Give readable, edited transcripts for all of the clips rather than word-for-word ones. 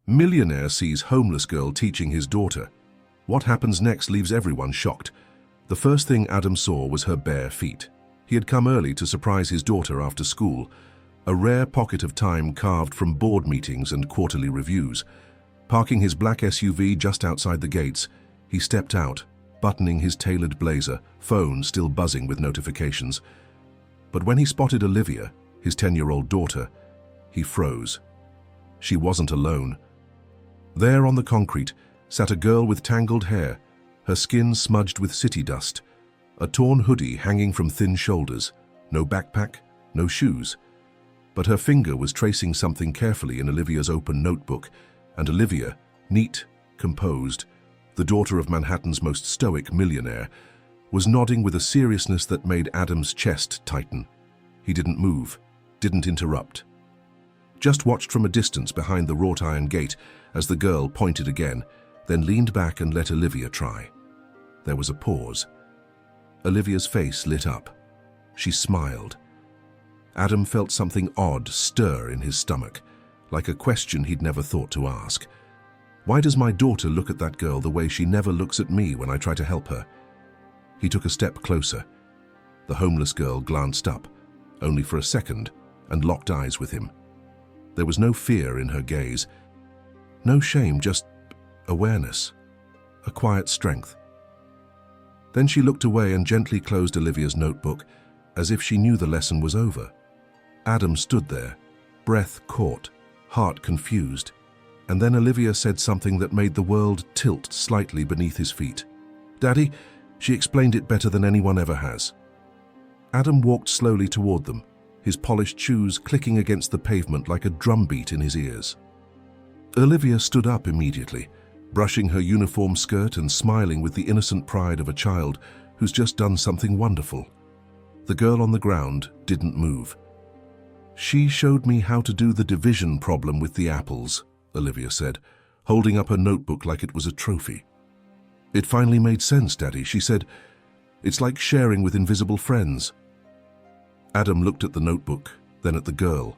Millionaire sees homeless girl teaching his daughter. What happens next leaves everyone shocked. The first thing Adam saw was her bare feet. He had come early to surprise his daughter after school, a rare pocket of time carved from board meetings and quarterly reviews. Parking his black SUV just outside the gates, he stepped out, buttoning his tailored blazer, phone still buzzing with notifications. But when he spotted Olivia, his 10-year-old daughter, he froze. She wasn't alone. There on the concrete sat a girl with tangled hair, her skin smudged with city dust, a torn hoodie hanging from thin shoulders, no backpack, no shoes. But her finger was tracing something carefully in Olivia's open notebook, and Olivia, neat, composed, the daughter of Manhattan's most stoic millionaire, was nodding with a seriousness that made Adam's chest tighten. He didn't move, didn't interrupt. Just watched from a distance behind the wrought iron gate as the girl pointed again, then leaned back and let Olivia try. There was a pause. Olivia's face lit up. She smiled. Adam felt something odd stir in his stomach, like a question he'd never thought to ask. Why does my daughter look at that girl the way she never looks at me when I try to help her? He took a step closer. The homeless girl glanced up, only for a second, and locked eyes with him. There was no fear in her gaze, no shame, just awareness, a quiet strength. Then she looked away and gently closed Olivia's notebook, as if she knew the lesson was over. Adam stood there, breath caught, heart confused, and then Olivia said something that made the world tilt slightly beneath his feet. "Daddy," she explained it better than anyone ever has. Adam walked slowly toward them, his polished shoes clicking against the pavement like a drumbeat in his ears. Olivia stood up immediately, brushing her uniform skirt and smiling with the innocent pride of a child who's just done something wonderful. The girl on the ground didn't move. "She showed me how to do the division problem with the apples," Olivia said, holding up her notebook like it was a trophy. "It finally made sense, Daddy," she said. "It's like sharing with invisible friends." Adam looked at the notebook, then at the girl.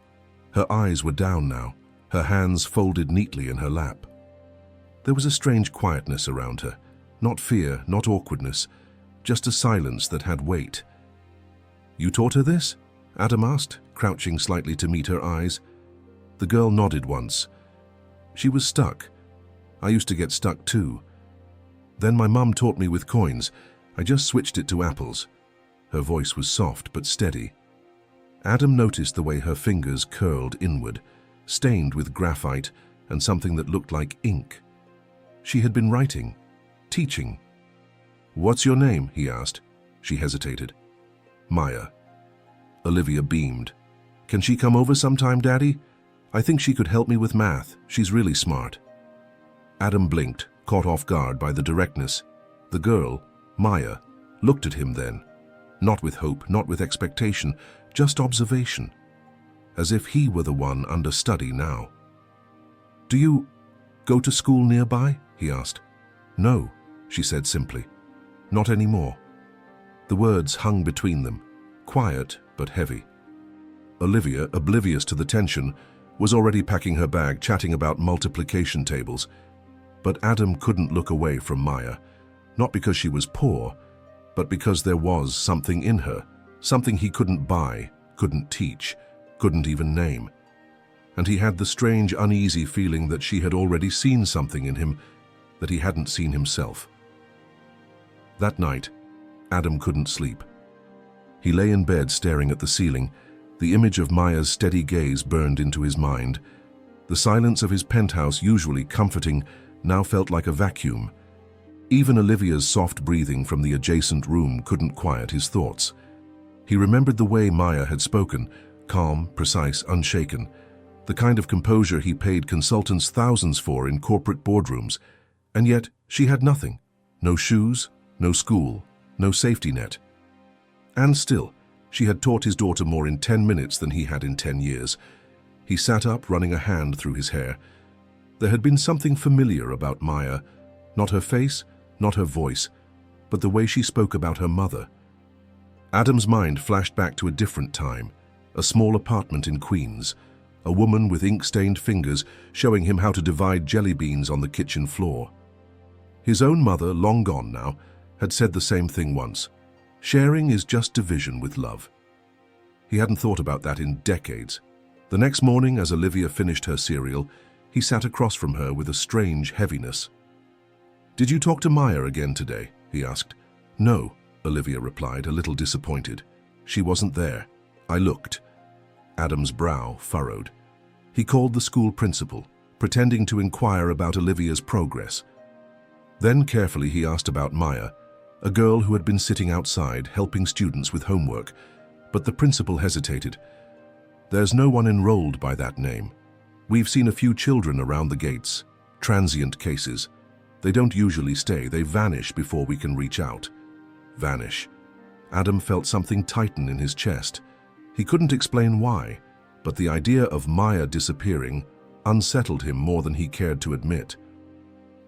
Her eyes were down now, her hands folded neatly in her lap. There was a strange quietness around her, not fear, not awkwardness, just a silence that had weight. "You taught her this?" Adam asked, crouching slightly to meet her eyes. The girl nodded once. "She was stuck. I used to get stuck too. Then my mum taught me with coins. I just switched it to apples." Her voice was soft but steady. Adam noticed the way her fingers curled inward, stained with graphite and something that looked like ink. She had been writing, teaching. "What's your name?" he asked. She hesitated. "Maya." Olivia beamed. "Can she come over sometime, Daddy? I think she could help me with math. She's really smart." Adam blinked, caught off guard by the directness. The girl, Maya, looked at him then. Not with hope, not with expectation, just observation. As if he were the one under study now. "Do you go to school nearby?" he asked. "No," she said simply. "Not anymore." The words hung between them, quiet but heavy. Olivia, oblivious to the tension, was already packing her bag, chatting about multiplication tables. But Adam couldn't look away from Maya, not because she was poor, but because there was something in her, something he couldn't buy, couldn't teach, couldn't even name. And he had the strange, uneasy feeling that she had already seen something in him that he hadn't seen himself. That night, Adam couldn't sleep. He lay in bed staring at the ceiling. The image of Maya's steady gaze burned into his mind. The silence of his penthouse, usually comforting, now felt like a vacuum. Even Olivia's soft breathing from the adjacent room couldn't quiet his thoughts. He remembered the way Maya had spoken, calm, precise, unshaken, the kind of composure he paid consultants thousands for in corporate boardrooms. And yet, she had nothing. No shoes, no school, no safety net. And still, she had taught his daughter more in 10 minutes than he had in 10 years. He sat up, running a hand through his hair. There had been something familiar about Maya, not her face, not her voice, but the way she spoke about her mother. Adam's mind flashed back to a different time, a small apartment in Queens, a woman with ink-stained fingers showing him how to divide jelly beans on the kitchen floor. His own mother, long gone now, had said the same thing once. Sharing is just division with love. He hadn't thought about that in decades. The next morning, as Olivia finished her cereal, he sat across from her with a strange heaviness. "Did you talk to Maya again today?" he asked. "No," Olivia replied, a little disappointed. "She wasn't there. I looked." Adam's brow furrowed. He called the school principal, pretending to inquire about Olivia's progress. Then carefully he asked about Maya, a girl who had been sitting outside helping students with homework, but the principal hesitated. "There's no one enrolled by that name. We've seen a few children around the gates, transient cases. They don't usually stay, they vanish before we can reach out." Vanish. Adam felt something tighten in his chest. He couldn't explain why, but the idea of Maya disappearing unsettled him more than he cared to admit.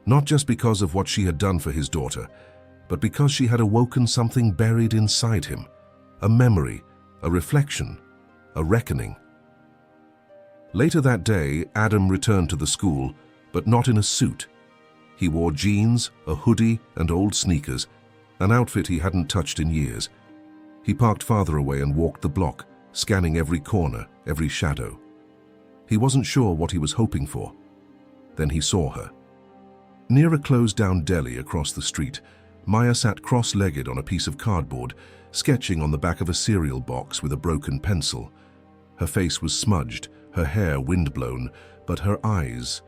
Not just because of what she had done for his daughter, but because she had awoken something buried inside him, a memory, a reflection, a reckoning. Later that day, Adam returned to the school, but not in a suit. He wore jeans, a hoodie, and old sneakers, an outfit he hadn't touched in years. He parked farther away and walked the block, scanning every corner, every shadow. He wasn't sure what he was hoping for. Then he saw her. Near a closed-down deli across the street, Maya sat cross-legged on a piece of cardboard, sketching on the back of a cereal box with a broken pencil. Her face was smudged, her hair windblown, but her eyes,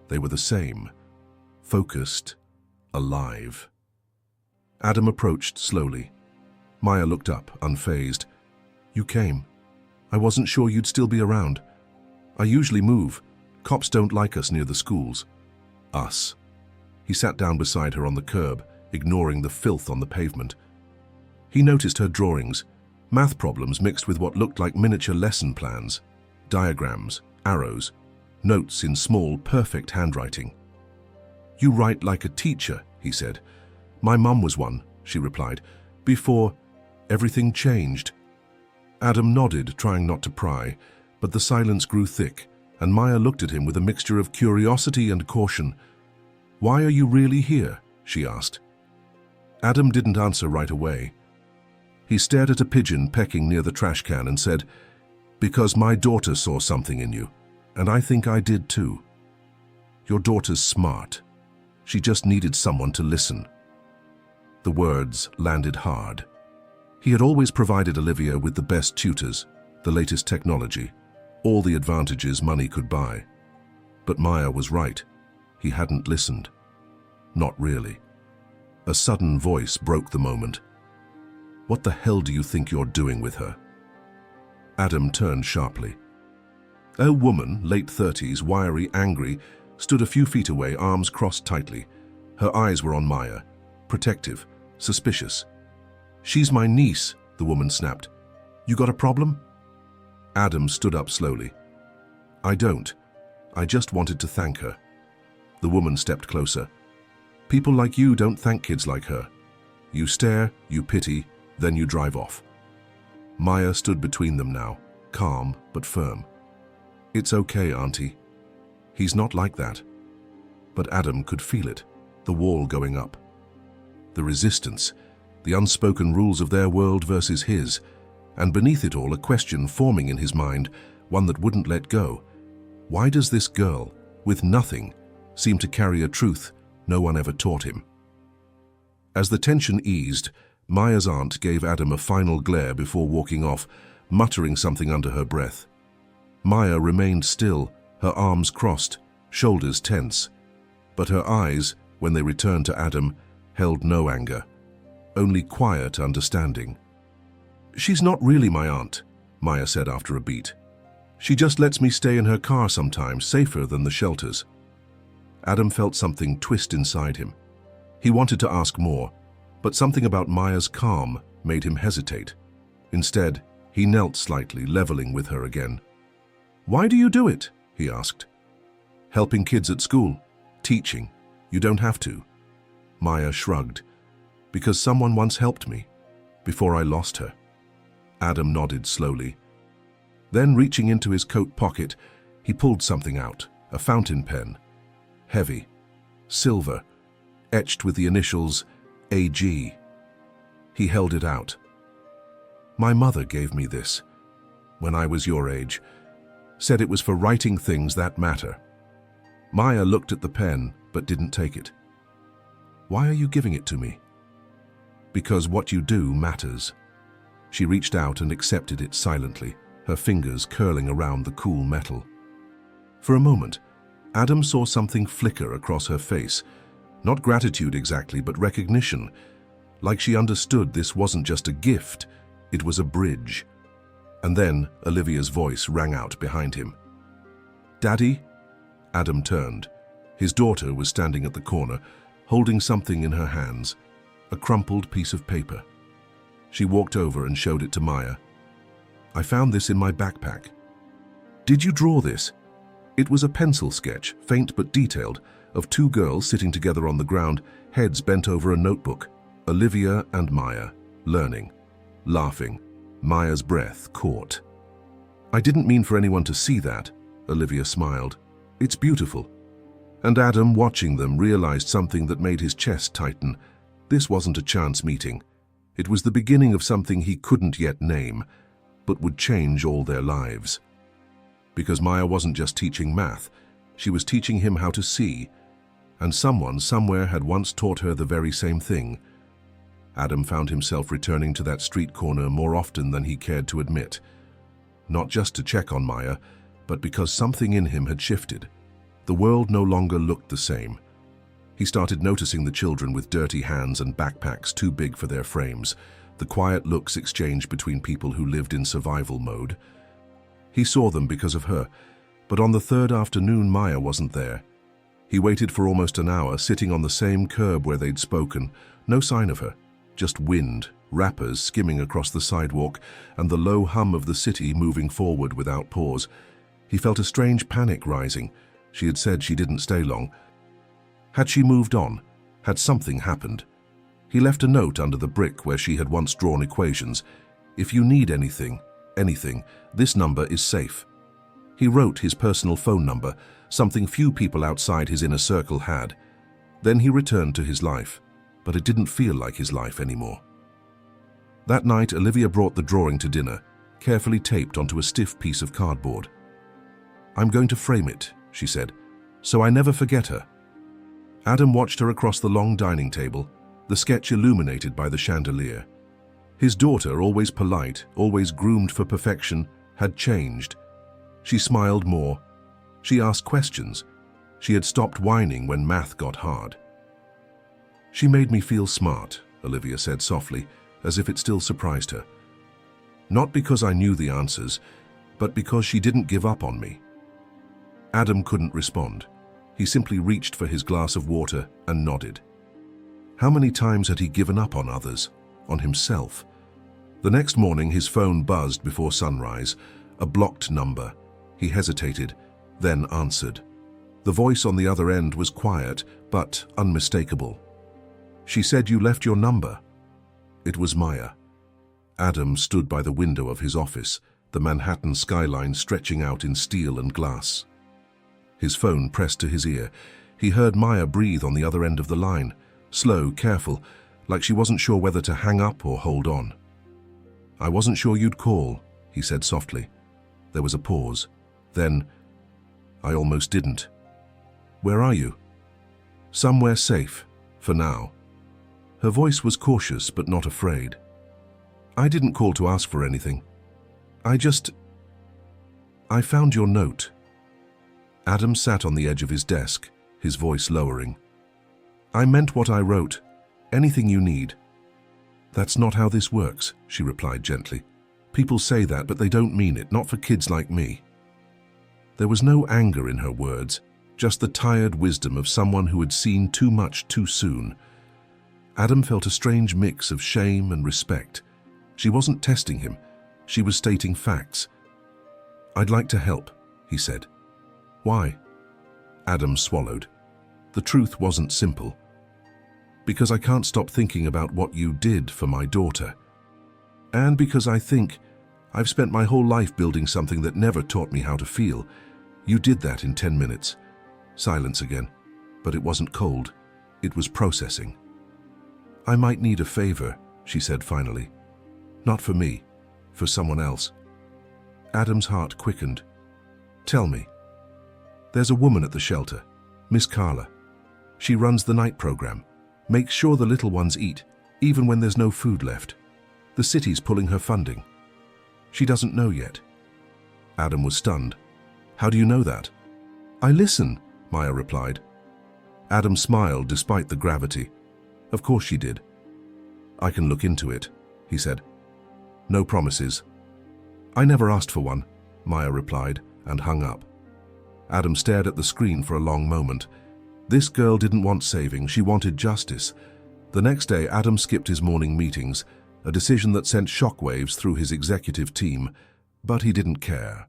they were the same, focused, alive. Adam approached slowly. Maya looked up, unfazed. "You came. I wasn't sure you'd still be around. I usually move. Cops don't like us near the schools." Us. He sat down beside her on the curb, ignoring the filth on the pavement. He noticed her drawings, math problems mixed with what looked like miniature lesson plans, diagrams, arrows, notes in small, perfect handwriting. "You write like a teacher," he said. "My mum was one," she replied, "before everything changed." Adam nodded, trying not to pry, but the silence grew thick, and Maya looked at him with a mixture of curiosity and caution. "Why are you really here?" she asked. Adam didn't answer right away. He stared at a pigeon pecking near the trash can and said, "Because my daughter saw something in you, and I think I did too. Your daughter's smart. She just needed someone to listen." The words landed hard. He had always provided Olivia with the best tutors, the latest technology, all the advantages money could buy. But Maya was right. He hadn't listened. Not really. A sudden voice broke the moment. "What the hell do you think you're doing with her?" Adam turned sharply. A woman, late 30s, wiry, angry, stood a few feet away, arms crossed tightly. Her eyes were on Maya, protective, suspicious. "She's my niece," the woman snapped. "You got a problem?" Adam stood up slowly. "I don't. I just wanted to thank her." The woman stepped closer. "People like you don't thank kids like her. You stare, you pity, then you drive off." Maya stood between them now, calm but firm. "It's okay, Auntie. He's not like that." But Adam could feel it, the wall going up. The resistance, the unspoken rules of their world versus his, and beneath it all a question forming in his mind, one that wouldn't let go. Why does this girl, with nothing, seem to carry a truth no one ever taught him? As the tension eased, Maya's aunt gave Adam a final glare before walking off, muttering something under her breath. Maya remained still, her arms crossed, shoulders tense. But her eyes, when they returned to Adam, held no anger, only quiet understanding. "She's not really my aunt," Maya said after a beat. "She just lets me stay in her car sometimes, safer than the shelters." Adam felt something twist inside him. He wanted to ask more, but something about Maya's calm made him hesitate. Instead, he knelt slightly, leveling with her again. "Why do you do it?" he asked. "Helping kids at school. Teaching. You don't have to." Maya shrugged. "Because someone once helped me, before I lost her." Adam nodded slowly. Then, reaching into his coat pocket, he pulled something out, a fountain pen. Heavy, silver, etched with the initials AG. He held it out. My mother gave me this, when I was your age. Said it was for writing things that matter. Maya looked at the pen, but didn't take it. Why are you giving it to me? Because what you do matters. She reached out and accepted it silently, her fingers curling around the cool metal. For a moment, Adam saw something flicker across her face. Not gratitude exactly, but recognition. Like she understood this wasn't just a gift, it was a bridge. And then Olivia's voice rang out behind him. "Daddy?" Adam turned. His daughter was standing at the corner, holding something in her hands, a crumpled piece of paper. She walked over and showed it to Maya. "I found this in my backpack." "Did you draw this?" It was a pencil sketch, faint but detailed, of two girls sitting together on the ground, heads bent over a notebook. Olivia and Maya, learning, laughing, Maya's breath caught. "I didn't mean for anyone to see that," Olivia smiled. "It's beautiful." And Adam, watching them, realized something that made his chest tighten. This wasn't a chance meeting. It was the beginning of something he couldn't yet name, but would change all their lives. Because Maya wasn't just teaching math, she was teaching him how to see, and someone somewhere had once taught her the very same thing. Adam found himself returning to that street corner more often than he cared to admit. Not just to check on Maya, but because something in him had shifted. The world no longer looked the same. He started noticing the children with dirty hands and backpacks too big for their frames, the quiet looks exchanged between people who lived in survival mode. He saw them because of her, but on the third afternoon Maya wasn't there. He waited for almost an hour, sitting on the same curb where they'd spoken. No sign of her, just wind, wrappers skimming across the sidewalk, and the low hum of the city moving forward without pause. He felt a strange panic rising. She had said she didn't stay long. Had she moved on? Had something happened? He left a note under the brick where she had once drawn equations. "If you need anything, this number is safe." He wrote his personal phone number, something few people outside his inner circle had. Then he returned to his life, but it didn't feel like his life anymore. That night, Olivia brought the drawing to dinner, carefully taped onto a stiff piece of cardboard. "I'm going to frame it," she said, "so I never forget her." Adam watched her across the long dining table, the sketch illuminated by the chandelier. His daughter, always polite, always groomed for perfection, had changed. She smiled more. She asked questions. She had stopped whining when math got hard. "She made me feel smart," Olivia said softly, as if it still surprised her. "Not because I knew the answers, but because she didn't give up on me." Adam couldn't respond. He simply reached for his glass of water and nodded. How many times had he given up on others, on himself? The next morning his phone buzzed before sunrise, a blocked number. He hesitated, then answered. The voice on the other end was quiet, but unmistakable. "She said you left your number." It was Maya. Adam stood by the window of his office, the Manhattan skyline stretching out in steel and glass. His phone pressed to his ear. He heard Maya breathe on the other end of the line, slow, careful, like she wasn't sure whether to hang up or hold on. "I wasn't sure you'd call," he said softly. There was a pause. Then, "I almost didn't." "Where are you?" "Somewhere safe, for now." Her voice was cautious but not afraid. "I didn't call to ask for anything. I found your note." Adam sat on the edge of his desk, his voice lowering. "I meant what I wrote. Anything you need." "That's not how this works," she replied gently. "People say that, but they don't mean it, not for kids like me." There was no anger in her words, just the tired wisdom of someone who had seen too much too soon. Adam felt a strange mix of shame and respect. She wasn't testing him. She was stating facts. "I'd like to help," he said. "Why?" Adam swallowed. The truth wasn't simple. "Because I can't stop thinking about what you did for my daughter. And because I think I've spent my whole life building something that never taught me how to feel. You did that in 10 minutes. Silence again, but it wasn't cold. It was processing. I might need a favor, she said finally. Not for me, for someone else. Adam's heart quickened. Tell me. There's a woman at the shelter, Miss Carla. She runs the night program, makes sure the little ones eat, even when there's no food left. The city's pulling her funding. She doesn't know yet. Adam was stunned. How do you know that? I listen, Maya replied. Adam smiled despite the gravity. Of course she did. I can look into it, he said. No promises. I never asked for one, Maya replied and hung up. Adam stared at the screen for a long moment. This girl didn't want saving, she wanted justice. The next day, Adam skipped his morning meetings, a decision that sent shockwaves through his executive team, but he didn't care.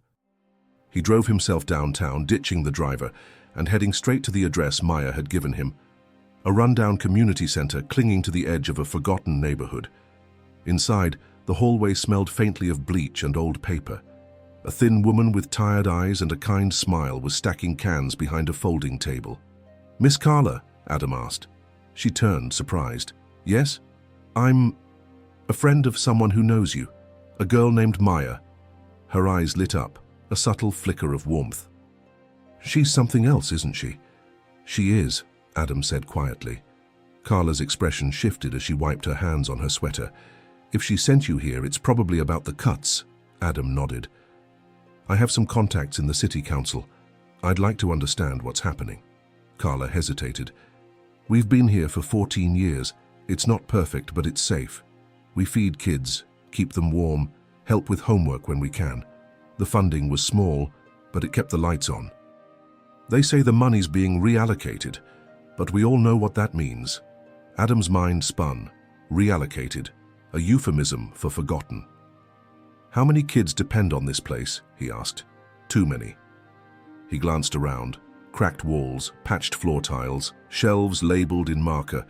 He drove himself downtown, ditching the driver, and heading straight to the address Maya had given him, a rundown community center clinging to the edge of a forgotten neighborhood. Inside, the hallway smelled faintly of bleach and old paper. A thin woman with tired eyes and a kind smile was stacking cans behind a folding table. Miss Carla, Adam asked. She turned, surprised. Yes? I'm a friend of someone who knows you, a girl named Maya. Her eyes lit up, a subtle flicker of warmth. She's something else, isn't she? She is, Adam said quietly. Carla's expression shifted as she wiped her hands on her sweater. If she sent you here, it's probably about the cuts. Adam nodded. I have some contacts in the city council. I'd like to understand what's happening. Carla hesitated. We've been here for 14 years. It's not perfect, but it's safe. We feed kids, keep them warm, help with homework when we can. The funding was small, but it kept the lights on. They say the money's being reallocated, but we all know what that means. Adam's mind spun. Reallocated, a euphemism for forgotten. How many kids depend on this place? He asked. Too many. He glanced around. Cracked walls, patched floor tiles, shelves labeled in marker.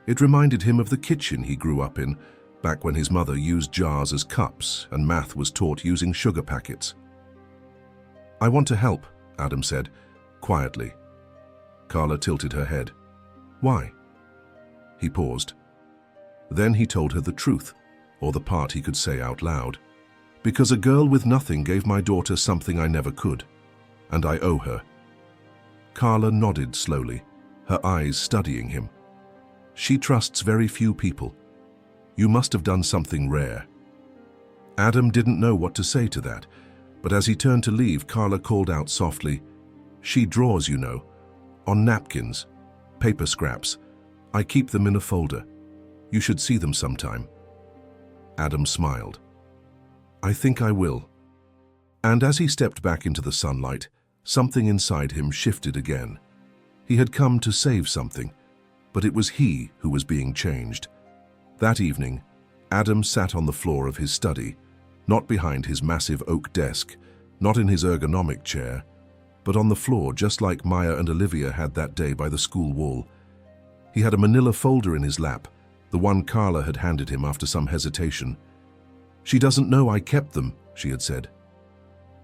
It reminded him of the kitchen he grew up in, back when his mother used jars as cups and math was taught using sugar packets. I want to help, Adam said, quietly. Carla tilted her head. Why? He paused. Then he told her the truth, or the part he could say out loud. Because a girl with nothing gave my daughter something I never could, and I owe her. Carla nodded slowly, her eyes studying him. She trusts very few people. You must have done something rare. Adam didn't know what to say to that, but as he turned to leave, Carla called out softly, She draws, you know, on napkins, paper scraps. I keep them in a folder. You should see them sometime. Adam smiled. I think I will. And as he stepped back into the sunlight, something inside him shifted again. He had come to save something, but it was he who was being changed. That evening, Adam sat on the floor of his study, not behind his massive oak desk, not in his ergonomic chair, but on the floor just like Maya and Olivia had that day by the school wall. He had a manila folder in his lap, the one Carla had handed him after some hesitation. She doesn't know I kept them, she had said.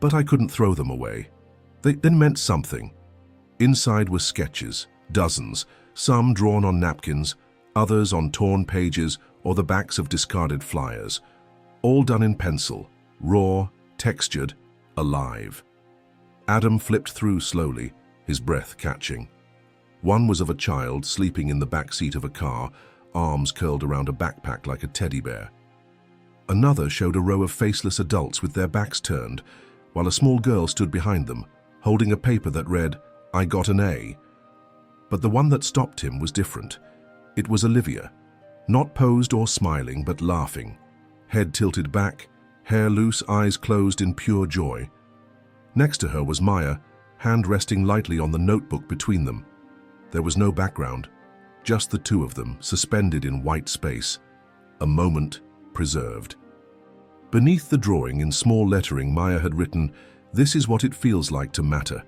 But I couldn't throw them away. They meant something. Inside were sketches, dozens, some drawn on napkins, others on torn pages or the backs of discarded flyers, all done in pencil, raw, textured, alive. Adam flipped through slowly, his breath catching. One was of a child sleeping in the back seat of a car, arms curled around a backpack like a teddy bear. Another showed a row of faceless adults with their backs turned, while a small girl stood behind them, holding a paper that read, I got an A. But the one that stopped him was different. It was Olivia, not posed or smiling, but laughing, head tilted back, hair loose, eyes closed in pure joy. Next to her was Maya, hand resting lightly on the notebook between them. There was no background, just the two of them, suspended in white space, a moment preserved. Beneath the drawing, in small lettering, Maya had written, This is what it feels like to matter.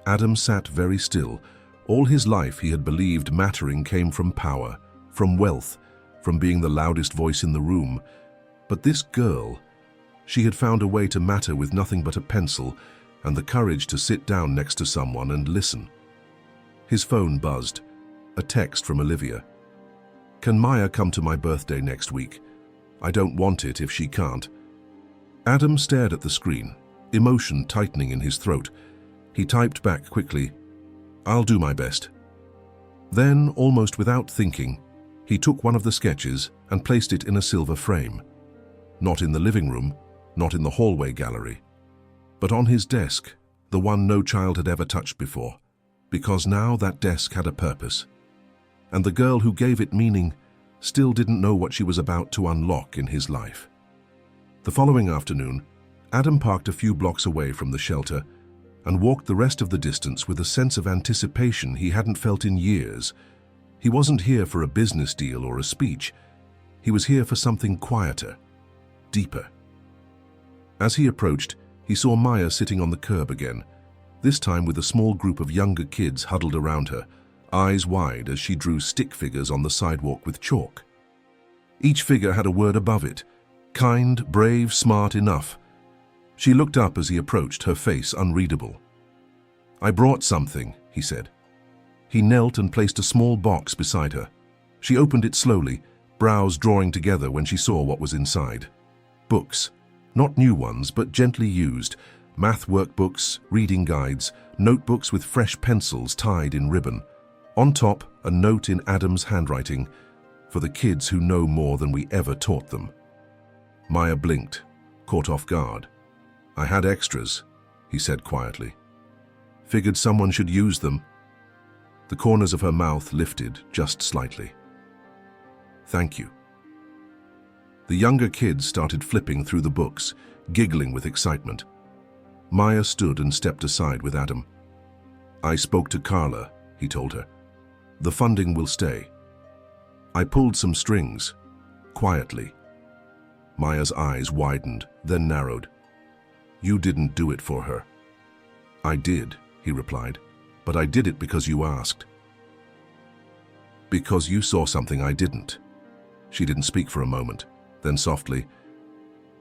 Adam sat very still. All his life he had believed mattering came from power, from wealth, from being the loudest voice in the room. But this girl, She had found a way to matter with nothing but a pencil and the courage to sit down next to someone and listen. His phone buzzed. A text from Olivia. "Can Maya come to my birthday next week? I don't want it if she can't." Adam stared at the screen, emotion tightening in his throat. He typed back quickly, "I'll do my best." Then, almost without thinking, he took one of the sketches and placed it in a silver frame. Not in the living room, not in the hallway gallery, but on his desk, the one no child had ever touched before, because now that desk had a purpose. And the girl who gave it meaning still didn't know what she was about to unlock in his life. The following afternoon, Adam parked a few blocks away from the shelter and walked the rest of the distance with a sense of anticipation he hadn't felt in years. He wasn't here for a business deal or a speech. He was here for something quieter, deeper. As he approached, he saw Maya sitting on the curb again, this time with a small group of younger kids huddled around her, eyes wide as she drew stick figures on the sidewalk with chalk. Each figure had a word above it: kind, brave, smart, enough. She looked up as he approached, her face unreadable. "I brought something," he said. He knelt and placed a small box beside her. She opened it slowly, brows drawing together when she saw what was inside. Books. Not new ones, but gently used. Math workbooks, reading guides, notebooks with fresh pencils tied in ribbon. On top, a note in Adam's handwriting, "For the kids who know more than we ever taught them." Maya blinked, caught off guard. "I had extras," he said quietly. "Figured someone should use them." The corners of her mouth lifted just slightly. "Thank you." The younger kids started flipping through the books, giggling with excitement. Maya stood and stepped aside with Adam. "I spoke to Carla," he told her. "The funding will stay." "I pulled some strings," quietly. Maya's eyes widened, then narrowed. "You didn't do it for her." "I did," he replied, "but I did it because you asked." "Because you saw something I didn't." She didn't speak for a moment, then softly,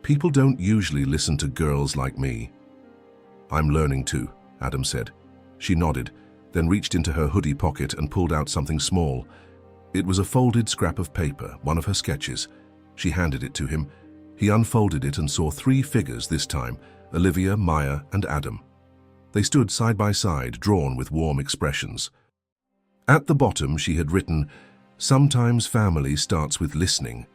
"People don't usually listen to girls like me." "I'm learning to," Adam said. She nodded, then reached into her hoodie pocket and pulled out something small. It was a folded scrap of paper, one of her sketches. She handed it to him. He unfolded it and saw 3 figures this time: Olivia, Maya, and Adam. They stood side by side, drawn with warm expressions. At the bottom she had written, "Sometimes family starts with listening."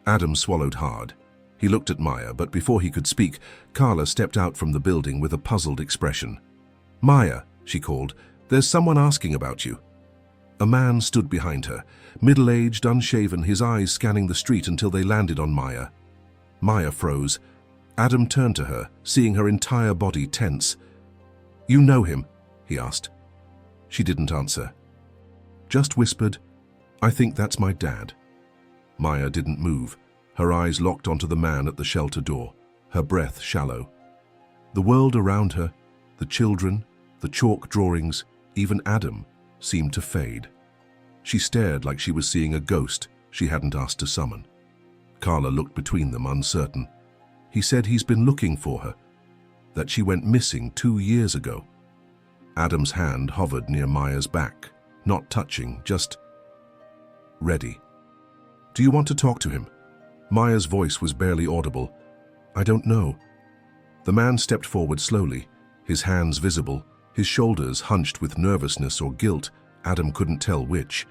Adam swallowed hard. He looked at Maya, but before he could speak, Carla stepped out from the building with a puzzled expression. "Maya," she called, "there's someone asking about you." A man stood behind her, middle-aged, unshaven, his eyes scanning the street until they landed on Maya. Maya froze. Adam turned to her, seeing her entire body tense. "You know him?" he asked. She didn't answer. Just whispered, "I think that's my dad." Maya didn't move. Her eyes locked onto the man at the shelter door, her breath shallow. The world around her, the children, the chalk drawings, even Adam, seemed to fade. She stared like she was seeing a ghost she hadn't asked to summon. Carla looked between them, uncertain. He said he's been looking for her, that she went missing 2 years ago. Adam's hand hovered near Maya's back, not touching, just ready. "Do you want to talk to him?" Maya's voice was barely audible. "I don't know." The man stepped forward slowly, his hands visible, his shoulders hunched with nervousness or guilt. Adam couldn't tell which.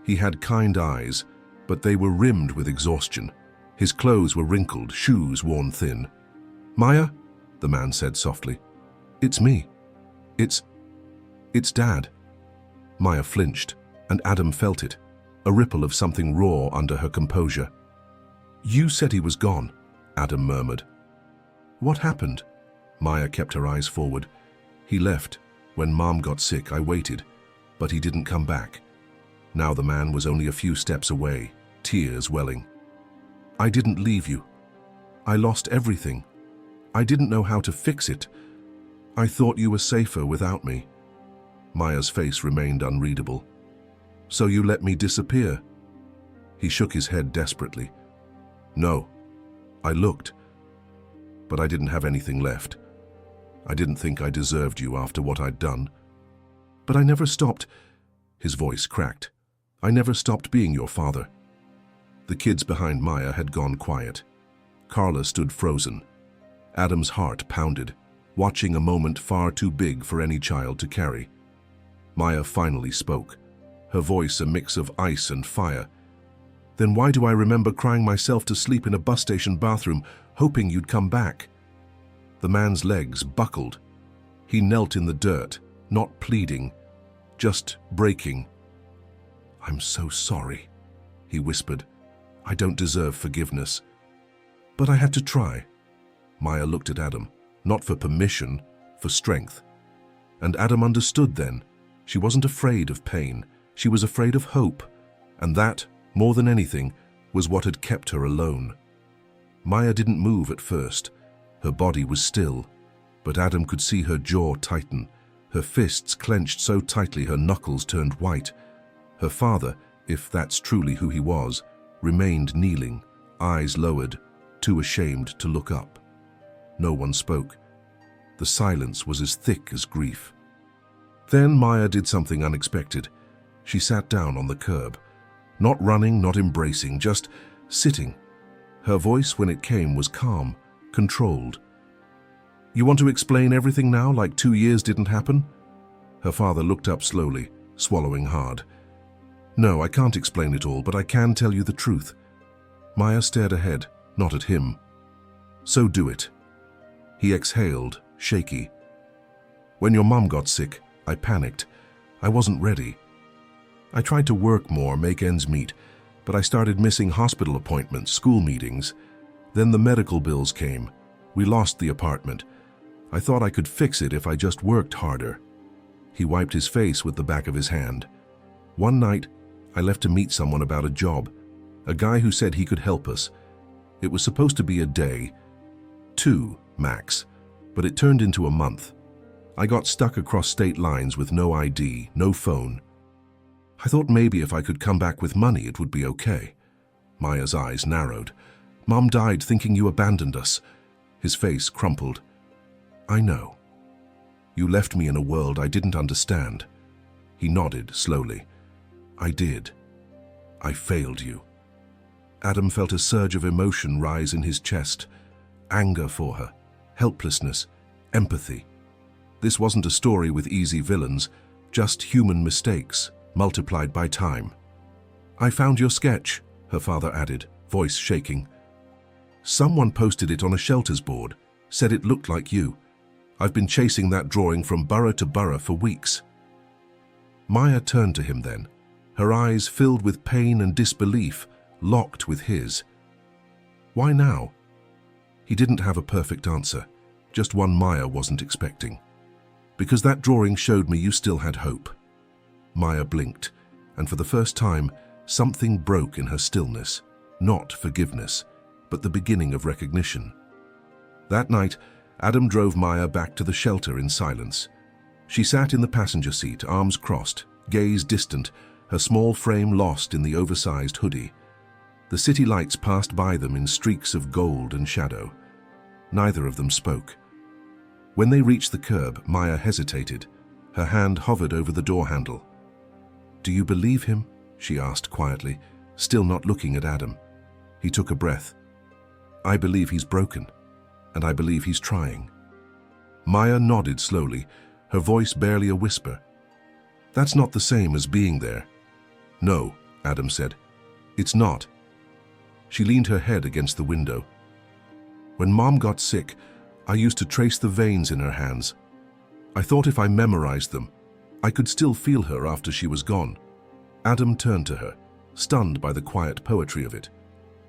He had kind eyes, but they were rimmed with exhaustion. His clothes were wrinkled, shoes worn thin. "Maya," the man said softly. "It's me. It's Dad." Maya flinched, and Adam felt it, a ripple of something raw under her composure. "You said he was gone," Adam murmured. "What happened?" Maya kept her eyes forward. "He left. When Mom got sick, I waited, but he didn't come back." Now the man was only a few steps away, tears welling. "I didn't leave you. I lost everything. I didn't know how to fix it. I thought you were safer without me." Maya's face remained unreadable. "So you let me disappear?" He shook his head desperately. "No. I looked. but I didn't have anything left. I didn't think I deserved you after what I'd done. But I never stopped. His voice cracked. I never stopped being your father. The kids behind Maya had gone quiet. Carla stood frozen. Adam's heart pounded, watching a moment far too big for any child to carry. Maya finally spoke, her voice a mix of ice and fire. Then why do I remember crying myself to sleep in a bus station bathroom, hoping you'd come back? The man's legs buckled. He knelt in the dirt, not pleading, just breaking. I'm so sorry, he whispered. I don't deserve forgiveness. But I had to try. Maya looked at Adam, not for permission, for strength. And Adam understood then. She wasn't afraid of pain. She was afraid of hope. And that, more than anything, was what had kept her alone. Maya didn't move at first. Her body was still. But Adam could see her jaw tighten, her fists clenched so tightly her knuckles turned white. Her father, if that's truly who he was, remained kneeling, eyes lowered, too ashamed to look up. No one spoke. The silence was as thick as grief. Then Maya did something unexpected. She sat down on the curb. Not running, not embracing, just sitting. Her voice, when it came, was calm, controlled. You want to explain everything now, like 2 years didn't happen? Her father looked up slowly, swallowing hard. No, I can't explain it all, but I can tell you the truth. Maya stared ahead, not at him. So do it. He exhaled, shaky. When your mom got sick, I panicked. I wasn't ready. I tried to work more, make ends meet, but I started missing hospital appointments, school meetings. Then the medical bills came. We lost the apartment. I thought I could fix it if I just worked harder. He wiped his face with the back of his hand. One night, I left to meet someone about a job, a guy who said he could help us. It was supposed to be a day, 2 max, but it turned into a month. I got stuck across state lines with no ID, no phone. I thought maybe if I could come back with money, it would be okay. Maya's eyes narrowed. Mom died thinking you abandoned us. His face crumpled. I know. You left me in a world I didn't understand. He nodded slowly. I did. I failed you. Adam felt a surge of emotion rise in his chest. Anger for her, helplessness, empathy. This wasn't a story with easy villains, just human mistakes, multiplied by time. I found your sketch, her father added, voice shaking. Someone posted it on a shelters board, said it looked like you. I've been chasing that drawing from borough to borough for weeks. Maya turned to him then, her eyes filled with pain and disbelief, locked with his. Why now? He didn't have a perfect answer, just one Maya wasn't expecting. Because that drawing showed me you still had hope. Maya blinked, and for the first time, something broke in her stillness. Not forgiveness, but the beginning of recognition. That night, Adam drove Maya back to the shelter in silence. She sat in the passenger seat, arms crossed, gaze distant, her small frame lost in the oversized hoodie. The city lights passed by them in streaks of gold and shadow. Neither of them spoke. When they reached the curb, Maya hesitated. Her hand hovered over the door handle. Do you believe him? She asked quietly, still not looking at Adam. He took a breath. I believe he's broken, and I believe he's trying. Maya nodded slowly, her voice barely a whisper. That's not the same as being there. No, Adam said. It's not. She leaned her head against the window. When Mom got sick, I used to trace the veins in her hands. I thought if I memorized them, I could still feel her after she was gone. Adam turned to her, stunned by the quiet poetry of it.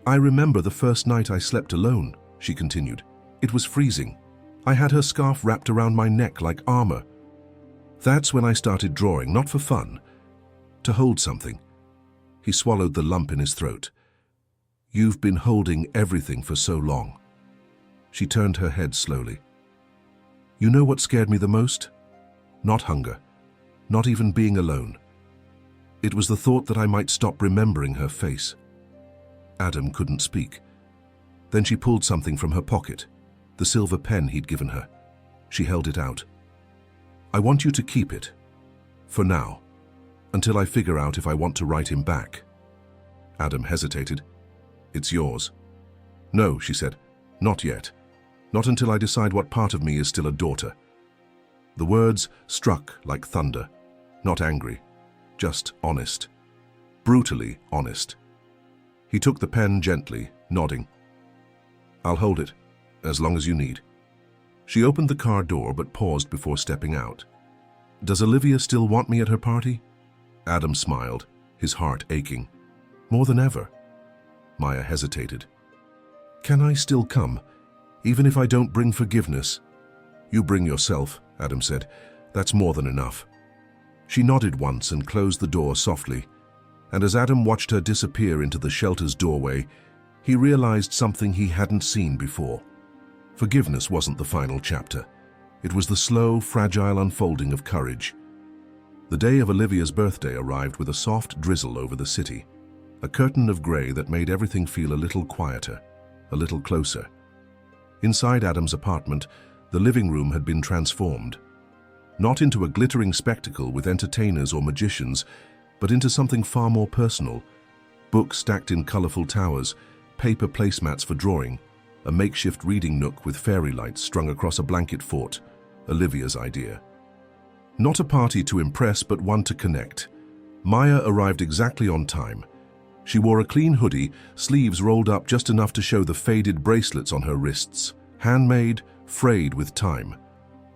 I remember the first night I slept alone, she continued. It was freezing. I had her scarf wrapped around my neck like armor. That's when I started drawing, not for fun, to hold something. He swallowed the lump in his throat. You've been holding everything for so long. She turned her head slowly. You know what scared me the most? Not hunger, not even being alone. It was the thought that I might stop remembering her face. Adam couldn't speak. Then she pulled something from her pocket, the the silver pen he'd given her. She held it out. "I want you to keep it. For now. Until I figure out if I want to write him back." Adam hesitated. "It's yours." "No," she said. "Not yet. Not until I decide what part of me is still a daughter." The words struck like thunder. Not angry. Just honest. Brutally honest. He took the pen gently, nodding. "I'll hold it, as long as you need." She opened the car door but paused before stepping out. "Does Olivia still want me at her party?" Adam smiled, his heart aching. "More than ever." Maya hesitated. "Can I still come, even if I don't bring forgiveness?" "You bring yourself," Adam said. "That's more than enough." She nodded once and closed the door softly, and as Adam watched her disappear into the shelter's doorway, he realized something he hadn't seen before. Forgiveness wasn't the final chapter. It was the slow, fragile unfolding of courage. The day of Olivia's birthday arrived with a soft drizzle over the city, a curtain of grey that made everything feel a little quieter, a little closer. Inside Adam's apartment, the living room had been transformed. Not into a glittering spectacle with entertainers or magicians, but into something far more personal. Books stacked in colourful towers, paper placemats for drawing, a makeshift reading nook with fairy lights strung across a blanket fort, Olivia's idea. Not a party to impress, but one to connect. Maya arrived exactly on time. She wore a clean hoodie, sleeves rolled up just enough to show the faded bracelets on her wrists, handmade, frayed with time.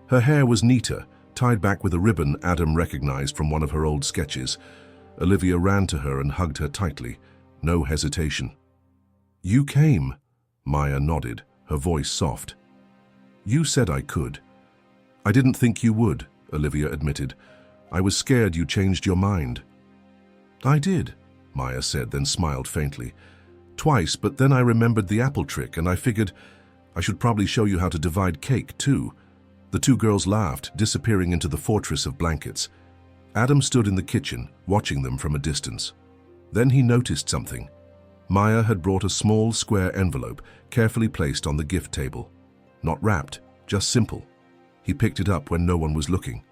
Her hair was neater, tied back with a ribbon Adam recognized from one of her old sketches. Olivia ran to her and hugged her tightly, no hesitation. "You came," Maya nodded, her voice soft. "You said I could." "I didn't think you would," Olivia admitted. "I was scared you changed your mind." "I did," Maya said, then smiled faintly. "Twice, but then I remembered the apple trick and I figured I should probably show you how to divide cake, too." The two girls laughed, disappearing into the fortress of blankets. Adam stood in the kitchen, watching them from a distance. Then he noticed something. Maya had brought a small, square envelope, carefully placed on the gift table. Not wrapped, just simple. He picked it up when no one was looking.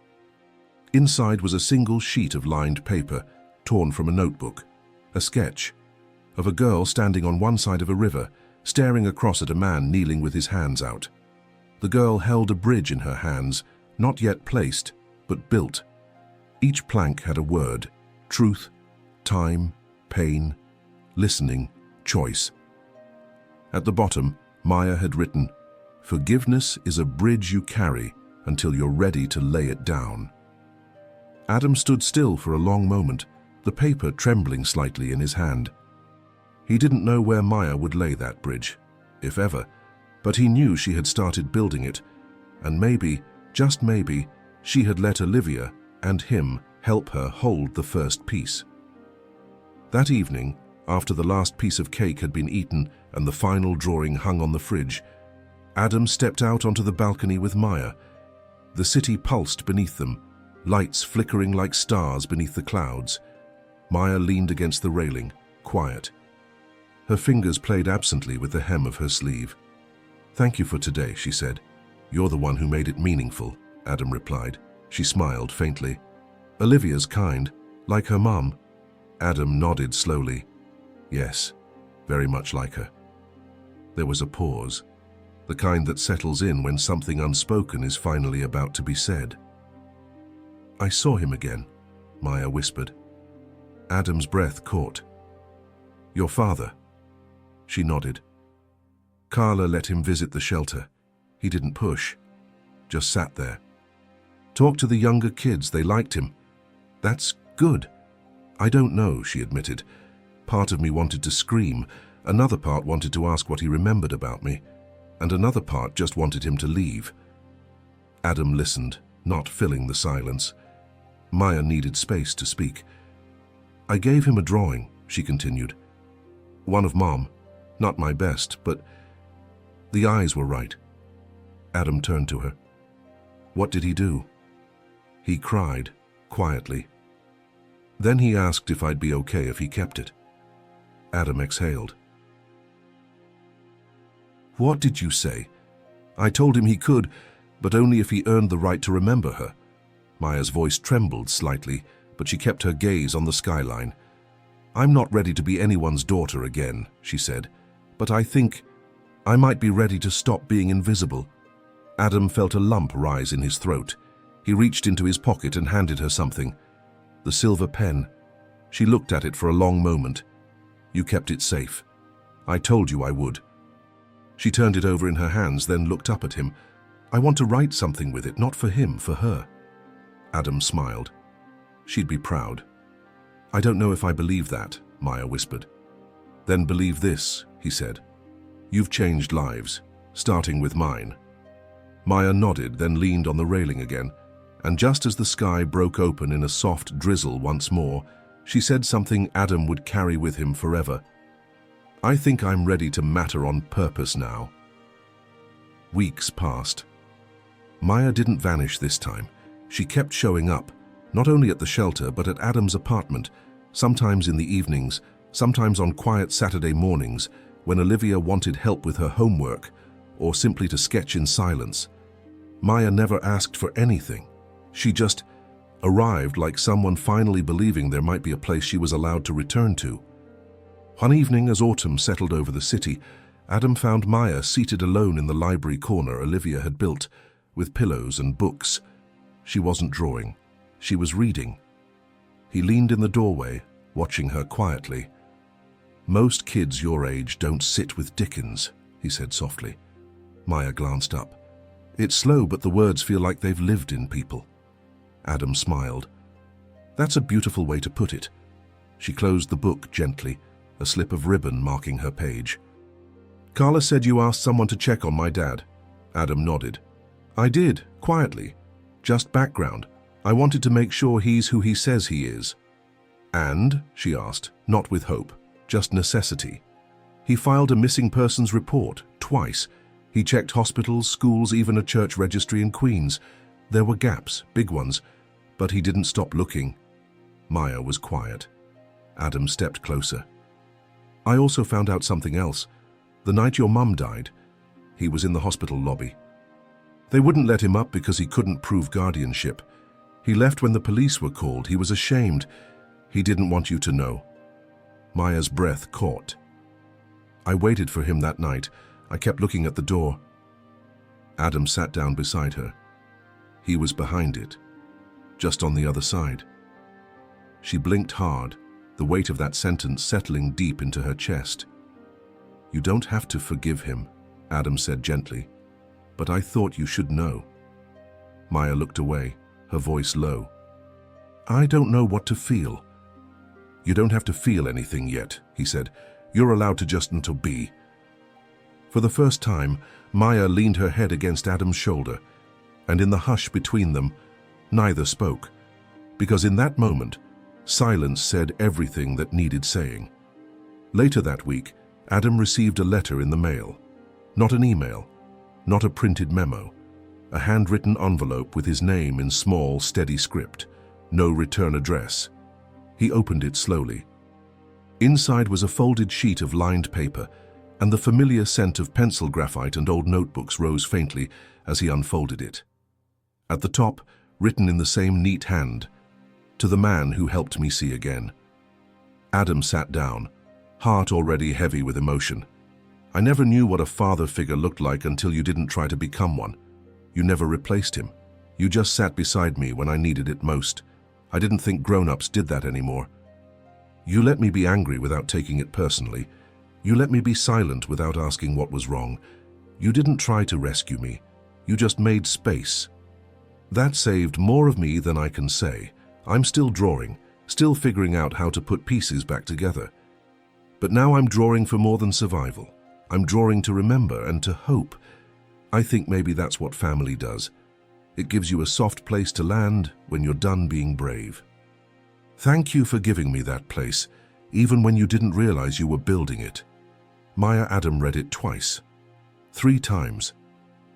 Inside was a single sheet of lined paper, torn from a notebook. A sketch of a girl standing on one side of a river, staring across at a man kneeling with his hands out. The girl held a bridge in her hands, not yet placed, but built. Each plank had a word: truth, time, pain, listening, choice. At the bottom, Maya had written, "Forgiveness is a bridge you carry until you're ready to lay it down." Adam stood still for a long moment, the paper trembling slightly in his hand. He didn't know where Maya would lay that bridge, if ever, but he knew she had started building it, and maybe, just maybe, she had let Olivia and him help her hold the first piece. That evening, after the last piece of cake had been eaten and the final drawing hung on the fridge, Adam stepped out onto the balcony with Maya. The city pulsed beneath them, lights flickering like stars beneath the clouds. Maya leaned against the railing, quiet. Her fingers played absently with the hem of her sleeve. "Thank you for today," she said. "You're the one who made it meaningful," Adam replied. She smiled faintly. "Olivia's kind, like her mum." Adam nodded slowly. "Yes, very much like her." There was a pause, the kind that settles in when something unspoken is finally about to be said. "I saw him again," Maya whispered. Adam's breath caught. "Your father?" She nodded. "Carla let him visit the shelter. He didn't push, just sat there. Talked to the younger kids, they liked him. That's good." "I don't know," she admitted. "Part of me wanted to scream, another part wanted to ask what he remembered about me, and another part just wanted him to leave." Adam listened, not filling the silence. Maya needed space to speak. "I gave him a drawing," she continued. "One of Mom. Not my best, but the eyes were right." Adam turned to her. "What did he do?" "He cried, quietly. Then he asked if I'd be okay if he kept it." Adam exhaled. "What did you say?" I told him he could, but only if he earned the right to remember her. Maya's voice trembled slightly, but she kept her gaze on the skyline. I'm not ready to be anyone's daughter again, she said, but I think I might be ready to stop being invisible. Adam felt a lump rise in his throat. He reached into his pocket and handed her something. The silver pen. She looked at it for a long moment. You kept it safe. I told you I would. She turned it over in her hands, then looked up at him. I want to write something with it, not for him, for her. Adam smiled. She'd be proud. I don't know if I believe that, Maya whispered. Then believe this, he said. You've changed lives, starting with mine. Maya nodded, then leaned on the railing again, and just as the sky broke open in a soft drizzle once more, she said something Adam would carry with him forever. I think I'm ready to matter on purpose now. Weeks passed. Maya didn't vanish this time. She kept showing up, not only at the shelter but at Adam's apartment, sometimes in the evenings, sometimes on quiet Saturday mornings when Olivia wanted help with her homework or simply to sketch in silence. Maya never asked for anything. She just arrived like someone finally believing there might be a place she was allowed to return to. One evening, as autumn settled over the city, Adam found Maya seated alone in the library corner Olivia had built, with pillows and books. She wasn't drawing. She was reading. He leaned in the doorway, watching her quietly. Most kids your age don't sit with Dickens, he said softly. Maya glanced up. It's slow, but the words feel like they've lived in people. Adam smiled. That's a beautiful way to put it. She closed the book gently, a slip of ribbon marking her page. Carla said you asked someone to check on my dad. Adam nodded. I did, quietly. Just background. I wanted to make sure he's who he says he is. And, she asked, not with hope, just necessity. He filed a missing persons report, twice. He checked hospitals, schools, even a church registry in Queens. There were gaps, big ones, but he didn't stop looking. Maya was quiet. Adam stepped closer. I also found out something else. The night your mum died, he was in the hospital lobby. They wouldn't let him up because he couldn't prove guardianship. He left when the police were called. He was ashamed. He didn't want you to know. Maya's breath caught. I waited for him that night. I kept looking at the door. Adam sat down beside her. He was behind it, just on the other side. She blinked hard, the weight of that sentence settling deep into her chest. You don't have to forgive him, Adam said gently, but I thought you should know. Maya looked away, her voice low. I don't know what to feel. You don't have to feel anything yet, he said. You're allowed to just until be. For the first time, Maya leaned her head against Adam's shoulder, and in the hush between them, neither spoke, because in that moment, silence said everything that needed saying. Later that week, Adam received a letter in the mail. Not an email, not a printed memo, a handwritten envelope with his name in small, steady script, no return address. He opened it slowly. Inside was a folded sheet of lined paper, and the familiar scent of pencil graphite and old notebooks rose faintly as he unfolded it. At the top, written in the same neat hand, to the man who helped me see again. Adam sat down, heart already heavy with emotion. I never knew what a father figure looked like until you didn't try to become one. You never replaced him. You just sat beside me when I needed it most. I didn't think grown-ups did that anymore. You let me be angry without taking it personally. You let me be silent without asking what was wrong. You didn't try to rescue me. You just made space. That saved more of me than I can say. I'm still drawing, still figuring out how to put pieces back together. But now I'm drawing for more than survival. I'm drawing to remember and to hope. I think maybe that's what family does. It gives you a soft place to land when you're done being brave. Thank you for giving me that place, even when you didn't realize you were building it. Maya Adam read it twice, 3 times.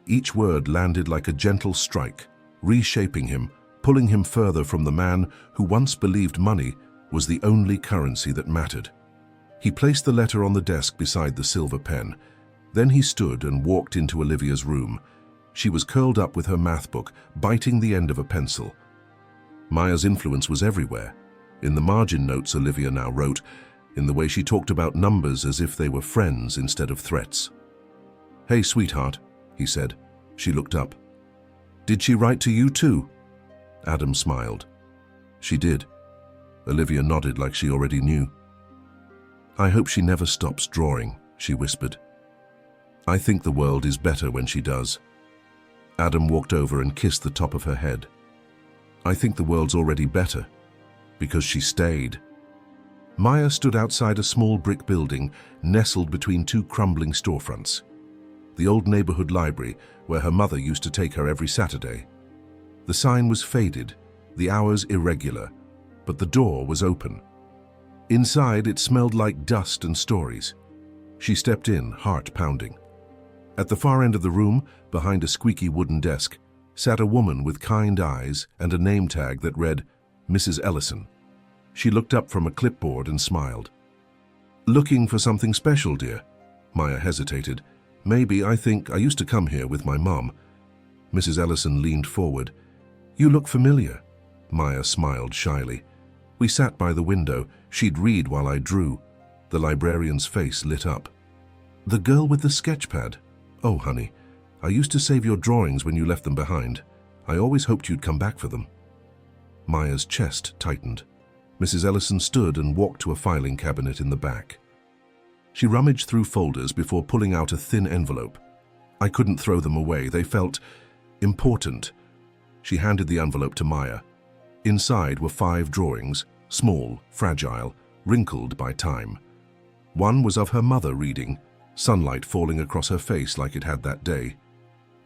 Each word landed like a gentle strike, reshaping him, pulling him further from the man who once believed money was the only currency that mattered. He placed the letter on the desk beside the silver pen. Then he stood and walked into Olivia's room. She was curled up with her math book, biting the end of a pencil. Maya's influence was everywhere. In the margin notes Olivia now wrote, in the way she talked about numbers as if they were friends instead of threats. "Hey, sweetheart," he said. She looked up. "Did she write to you too?" Adam smiled. "She did." Olivia nodded like she already knew. "I hope she never stops drawing," she whispered. "I think the world is better when she does." Adam walked over and kissed the top of her head. "I think the world's already better, because she stayed." Maya stood outside a small brick building nestled between two crumbling storefronts. The old neighborhood library where her mother used to take her every Saturday. The sign was faded, the hours irregular, but the door was open. Inside it smelled like dust and stories. She stepped in, heart pounding. At the far end of the room, behind a squeaky wooden desk, sat a woman with kind eyes and a name tag that read, Mrs. Ellison. She looked up from a clipboard and smiled. "Looking for something special, dear?" Maya hesitated. "Maybe, I think I used to come here with my mom." Mrs. Ellison leaned forward. "You look familiar." Maya smiled shyly. "We sat by the window. She'd read while I drew." The librarian's face lit up. "The girl with the sketch pad? Oh, honey, I used to save your drawings when you left them behind. I always hoped you'd come back for them." Maya's chest tightened. Mrs. Ellison stood and walked to a filing cabinet in the back. She rummaged through folders before pulling out a thin envelope. "I couldn't throw them away. They felt important." She handed the envelope to Maya. Inside were 5 drawings, small, fragile, wrinkled by time. One was of her mother reading, sunlight falling across her face like it had that day.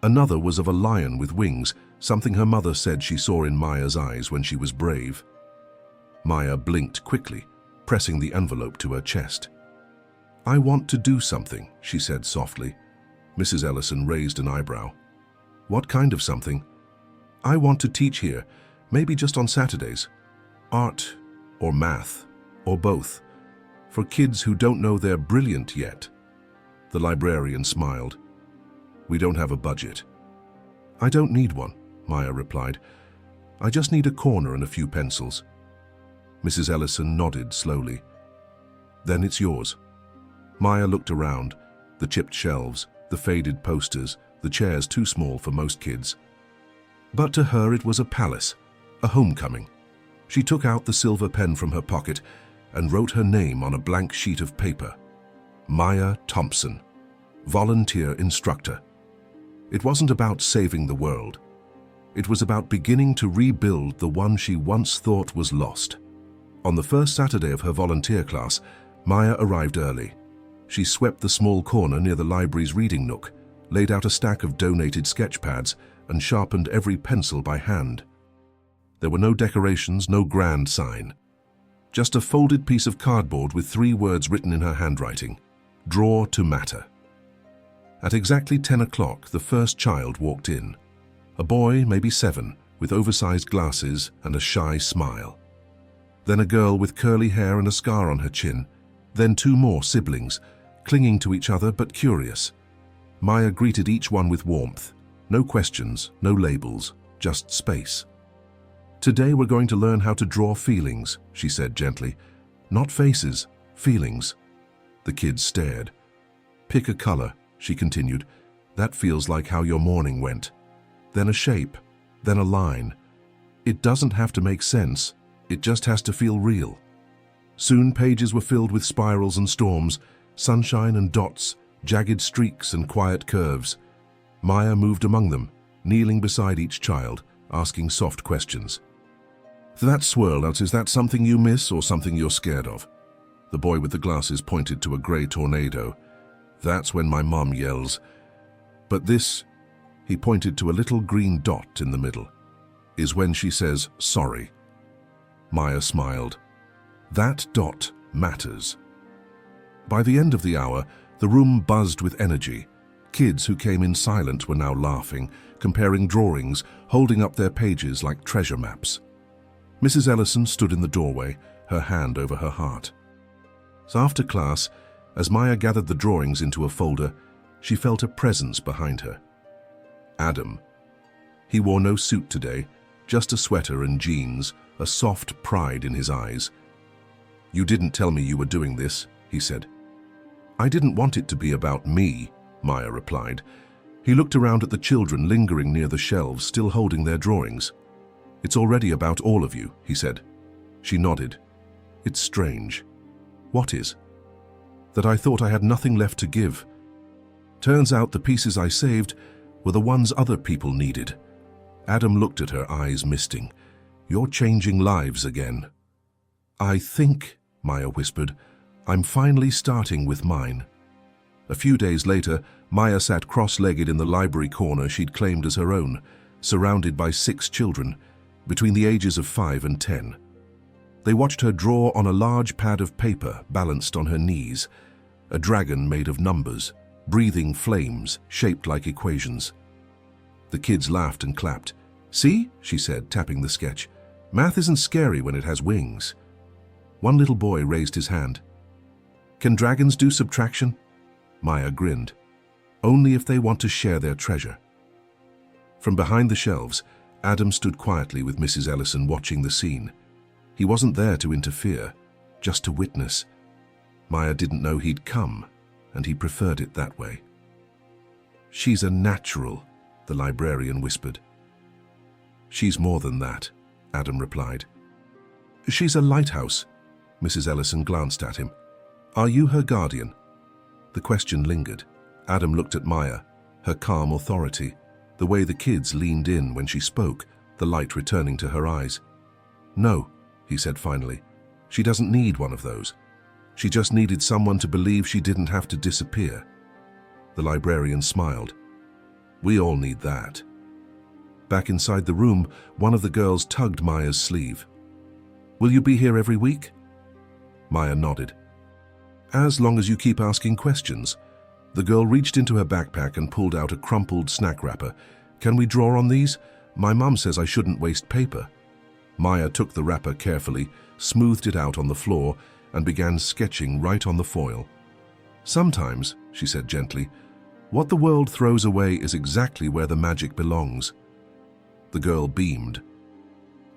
Another was of a lion with wings, something her mother said she saw in Maya's eyes when she was brave. Maya blinked quickly, pressing the envelope to her chest. "I want to do something," she said softly. Mrs. Ellison raised an eyebrow. "What kind of something?" "I want to teach here, maybe just on Saturdays. Art or math or both, for kids who don't know they're brilliant yet." The librarian smiled. "We don't have a budget." "I don't need one," Maya replied. "I just need a corner and a few pencils." Mrs. Ellison nodded slowly. "Then it's yours." Maya looked around, the chipped shelves, the faded posters, the chairs too small for most kids. But to her it was a palace, a homecoming. She took out the silver pen from her pocket and wrote her name on a blank sheet of paper. Maya Thompson, volunteer instructor. It wasn't about saving the world. It was about beginning to rebuild the one she once thought was lost. On the first Saturday of her volunteer class, Maya arrived early. She swept the small corner near the library's reading nook, laid out a stack of donated sketch pads, and sharpened every pencil by hand. There were no decorations, no grand sign. Just a folded piece of cardboard with 3 words written in her handwriting: "Draw to matter." At exactly 10 o'clock, the first child walked in. A boy, maybe 7, with oversized glasses and a shy smile. Then a girl with curly hair and a scar on her chin. Then 2 more siblings, clinging to each other but curious. Maya greeted each one with warmth. No questions, no labels, just space. "Today we're going to learn how to draw feelings," she said gently. "Not faces, feelings." The kids stared. "Pick a color," she continued. "That feels like how your morning went. Then a shape, then a line. It doesn't have to make sense. It just has to feel real." Soon pages were filled with spirals and storms, sunshine and dots, jagged streaks and quiet curves. Maya moved among them, kneeling beside each child, asking soft questions. "That swirl out, is that something you miss or something you're scared of?" The boy with the glasses pointed to a gray tornado. "That's when my mom yells. But this," he pointed to a little green dot in the middle, "is when she says sorry." Maya smiled. That dot matters. By the end of the hour, the room buzzed with energy. Kids who came in silent were now laughing, comparing drawings, holding up their pages like treasure maps. Mrs. Ellison stood in the doorway, her hand over her heart. So after class, as Maya gathered the drawings into a folder, She felt a presence behind her. Adam. He wore no suit today, just a sweater and jeans, a soft pride in his eyes. "You didn't tell me you were doing this," he said. "I didn't want it to be about me," Maya replied. He looked around at the children lingering near the shelves, still holding their drawings. "It's already about all of you," he said. She nodded. "It's strange." "What is?" "That I thought I had nothing left to give. Turns out the pieces I saved were the ones other people needed." Adam looked at her, eyes misting. "You're changing lives again." "I think," Maya whispered, "I'm finally starting with mine." A few days later, Maya sat cross-legged in the library corner she'd claimed as her own, surrounded by 6 children, between the ages of 5 and 10. They watched her draw on a large pad of paper balanced on her knees, a dragon made of numbers, breathing flames shaped like equations. The kids laughed and clapped. "See?" she said, tapping the sketch. "Math isn't scary when it has wings." One little boy raised his hand. "Can dragons do subtraction?" Maya grinned. "Only if they want to share their treasure." From behind the shelves, Adam stood quietly with Mrs. Ellison watching the scene. He wasn't there to interfere, just to witness. Maya didn't know he'd come, and he preferred it that way. "She's a natural," the librarian whispered. "She's more than that," Adam replied. "She's a lighthouse." Mrs. Ellison glanced at him. "Are you her guardian?" The question lingered. Adam looked at Maya, her calm authority, the way the kids leaned in when she spoke, the light returning to her eyes. "No," he said finally. "She doesn't need one of those. She just needed someone to believe she didn't have to disappear." The librarian smiled. "We all need that." Back inside the room, one of the girls tugged Maya's sleeve. "Will you be here every week?" Maya nodded. "As long as you keep asking questions." The girl reached into her backpack and pulled out a crumpled snack wrapper. "Can we draw on these? My mum says I shouldn't waste paper." Maya took the wrapper carefully, smoothed it out on the floor, and began sketching right on the foil. "Sometimes," she said gently, "what the world throws away is exactly where the magic belongs." The girl beamed.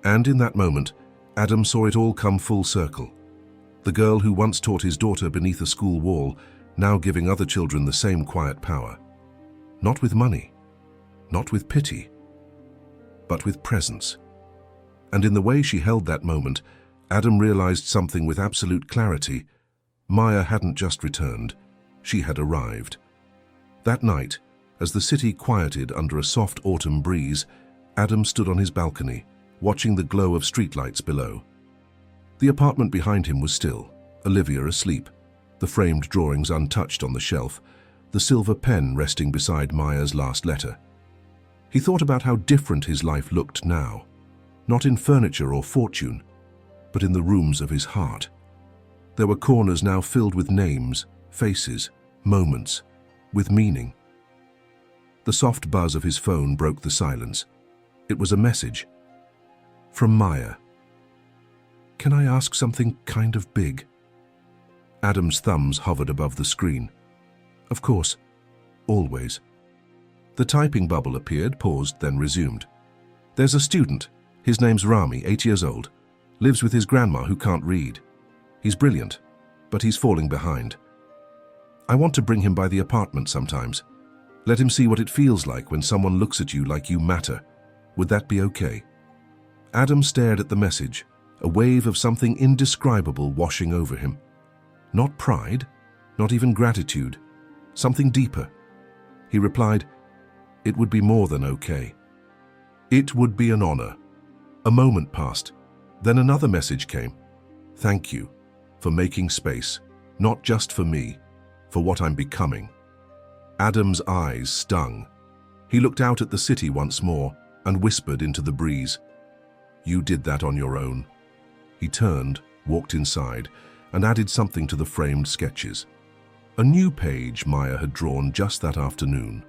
And in that moment, Adam saw it all come full circle. The girl who once taught his daughter beneath a school wall, now giving other children the same quiet power. Not with money, not with pity, but with presence. And in the way she held that moment, Adam realized something with absolute clarity. Maya hadn't just returned, she had arrived. That night, as the city quieted under a soft autumn breeze, Adam stood on his balcony, watching the glow of streetlights below. The apartment behind him was still, Olivia asleep, the framed drawings untouched on the shelf, the silver pen resting beside Maya's last letter. He thought about how different his life looked now, not in furniture or fortune, but in the rooms of his heart. There were corners now filled with names, faces, moments, with meaning. The soft buzz of his phone broke the silence. It was a message. From Maya. "Can I ask something kind of big?" Adam's thumbs hovered above the screen. "Of course. Always." The typing bubble appeared, paused, then resumed. "There's a student. His name's Rami, 8 years old. Lives with his grandma who can't read. He's brilliant, but he's falling behind. I want to bring him by the apartment sometimes. Let him see what it feels like when someone looks at you like you matter. Would that be okay?" Adam stared at the message, a wave of something indescribable washing over him. Not pride, not even gratitude, something deeper. He replied, "It would be more than okay. It would be an honor." A moment passed. Then another message came. "Thank you for making space, not just for me, for what I'm becoming." Adam's eyes stung. He looked out at the city once more and whispered into the breeze, "You did that on your own." He turned, walked inside, and added something to the framed sketches. A new page Maya had drawn just that afternoon.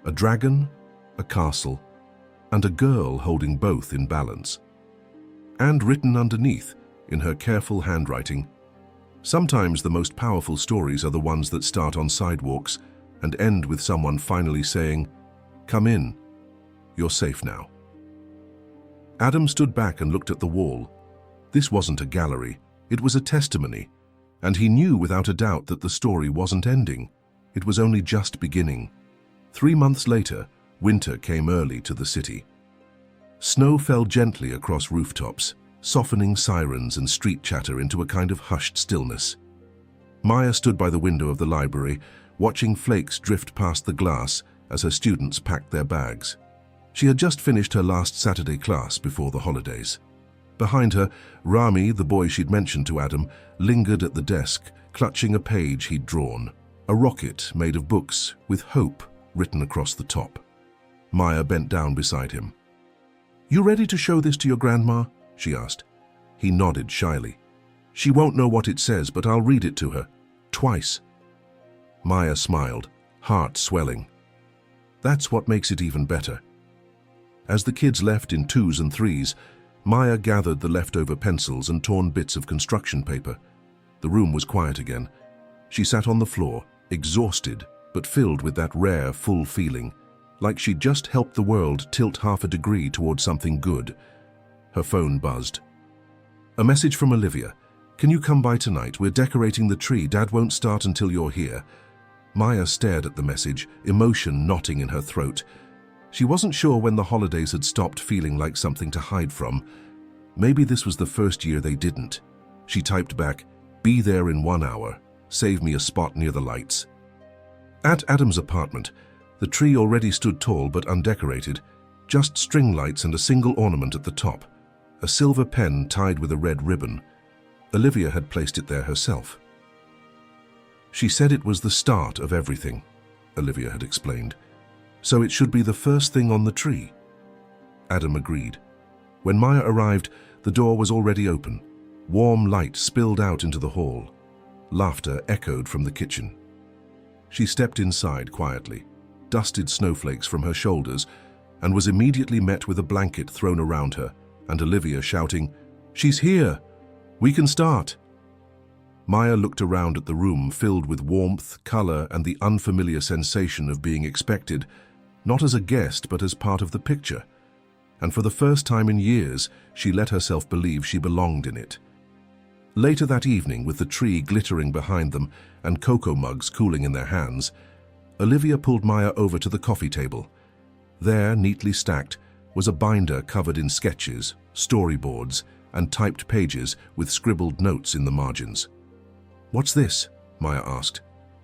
A dragon, a castle, and a girl holding both in balance. And written underneath, in her careful handwriting, "Sometimes the most powerful stories are the ones that start on sidewalks and end with someone finally saying, "Come in. You're safe now." Adam stood back and looked at the wall. This wasn't a gallery, it was a testimony, and he knew without a doubt that the story wasn't ending. It was only just beginning. 3 months later, winter came early to the city. Snow fell gently across rooftops, softening sirens and street chatter into a kind of hushed stillness. Maya stood by the window of the library, watching flakes drift past the glass as her students packed their bags. She had just finished her last Saturday class before the holidays. Behind her, Rami, the boy she'd mentioned to Adam, lingered at the desk, clutching a page he'd drawn, a rocket made of books with hope written across the top. Maya bent down beside him. "You ready to show this to your grandma?" she asked. He nodded shyly. "She won't know what it says, but I'll read it to her. Twice." Maya smiled, heart swelling. That's what makes it even better. As the kids left in 2s and 3s, Maya gathered the leftover pencils and torn bits of construction paper. The room was quiet again. She sat on the floor, exhausted, but filled with that rare, full feeling, like she'd just helped the world tilt half a degree towards something good. Her phone buzzed. A message from Olivia. "Can you come by tonight? We're decorating the tree. Dad won't start until you're here." Maya stared at the message, emotion knotting in her throat. She wasn't sure when the holidays had stopped feeling like something to hide from. Maybe this was the first year they didn't. She typed back, "Be there in 1 hour. Save me a spot near the lights." At Adam's apartment, the tree already stood tall but undecorated, just string lights and a single ornament at the top, a silver pen tied with a red ribbon. Olivia had placed it there herself. "She said it was the start of everything," Olivia had explained. "So it should be the first thing on the tree." Adam agreed. When Maya arrived, the door was already open. Warm light spilled out into the hall. Laughter echoed from the kitchen. She stepped inside quietly, dusted snowflakes from her shoulders, and was immediately met with a blanket thrown around her, and Olivia shouting, "She's here! We can start!" Maya looked around at the room filled with warmth, color, and the unfamiliar sensation of being expected, not as a guest but as part of the picture. And for the first time in years, she let herself believe she belonged in it. Later that evening, with the tree glittering behind them and cocoa mugs cooling in their hands, Olivia pulled Maya over to the coffee table. There, neatly stacked, was a binder covered in sketches, storyboards, and typed pages with scribbled notes in the margins. "What's this?" Maya asked.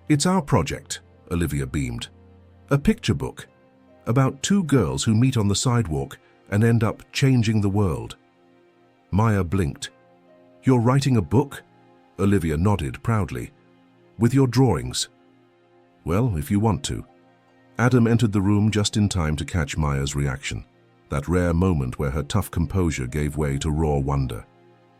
"It's our project," Olivia beamed. "A picture book about 2 girls who meet on the sidewalk and end up changing the world." Maya blinked. "You're writing a book?" Olivia nodded proudly. "With your drawings?" "Well, if you want to." Adam entered the room just in time to catch Maya's reaction, that rare moment where her tough composure gave way to raw wonder.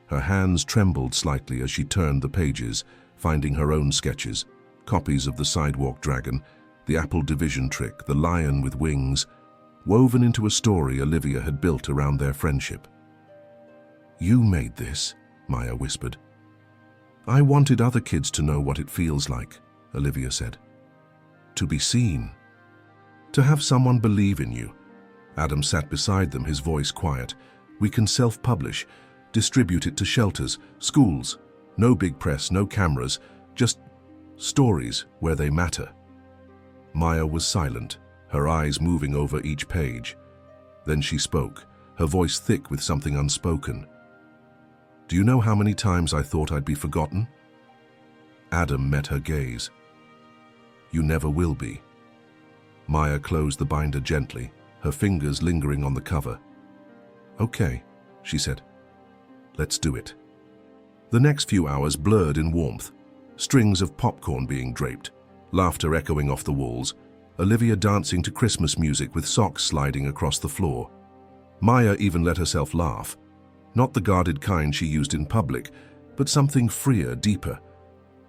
Her hands trembled slightly as she turned the pages, finding her own sketches, copies of the sidewalk dragon, the apple division trick, the lion with wings, woven into a story Olivia had built around their friendship. "You made this," Maya whispered. "I wanted other kids to know what it feels like," Olivia said. "To be seen. To have someone believe in you." Adam sat beside them, his voice quiet. "We can self-publish, distribute it to shelters, schools. No big press, no cameras, just stories where they matter." Maya was silent, her eyes moving over each page. Then she spoke, her voice thick with something unspoken. "Do you know how many times I thought I'd be forgotten?" Adam met her gaze. "You never will be." Maya closed the binder gently, her fingers lingering on the cover. "Okay," she said. "Let's do it." The next few hours blurred in warmth, strings of popcorn being draped, laughter echoing off the walls, Olivia dancing to Christmas music with socks sliding across the floor. Maya even let herself laugh, not the guarded kind she used in public, but something freer, deeper.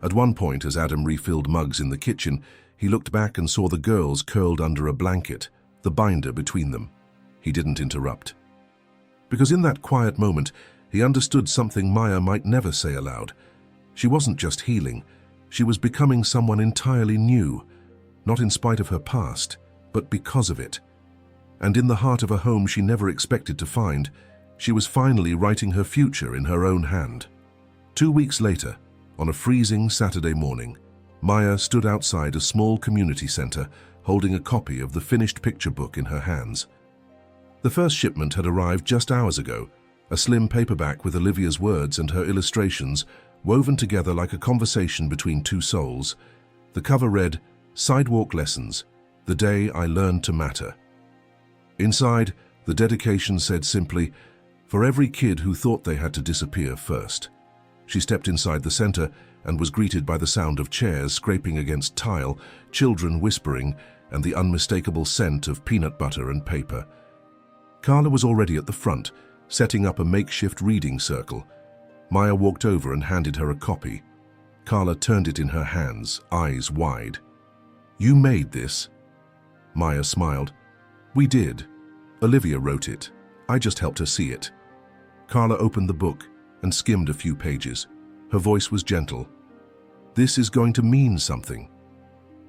At one point, as Adam refilled mugs in the kitchen, he looked back and saw the girls curled under a blanket, the binder between them. He didn't interrupt. Because in that quiet moment, he understood something Maya might never say aloud. She wasn't just healing, she was becoming someone entirely new, not in spite of her past, but because of it. And in the heart of a home she never expected to find, she was finally writing her future in her own hand. 2 weeks later, on a freezing Saturday morning, Maya stood outside a small community center holding a copy of the finished picture book in her hands. The first shipment had arrived just hours ago, a slim paperback with Olivia's words and her illustrations woven together like a conversation between two souls. The cover read, "Sidewalk Lessons, the day I learned to matter." Inside, the dedication said simply, "For every kid who thought they had to disappear first." She stepped inside the center and was greeted by the sound of chairs scraping against tile, children whispering, and the unmistakable scent of peanut butter and paper. Carla was already at the front, setting up a makeshift reading circle. Maya walked over and handed her a copy. Carla turned it in her hands, eyes wide. "You made this?" Maya smiled. "We did. Olivia wrote it. I just helped her see it." Carla opened the book and skimmed a few pages. Her voice was gentle. "This is going to mean something."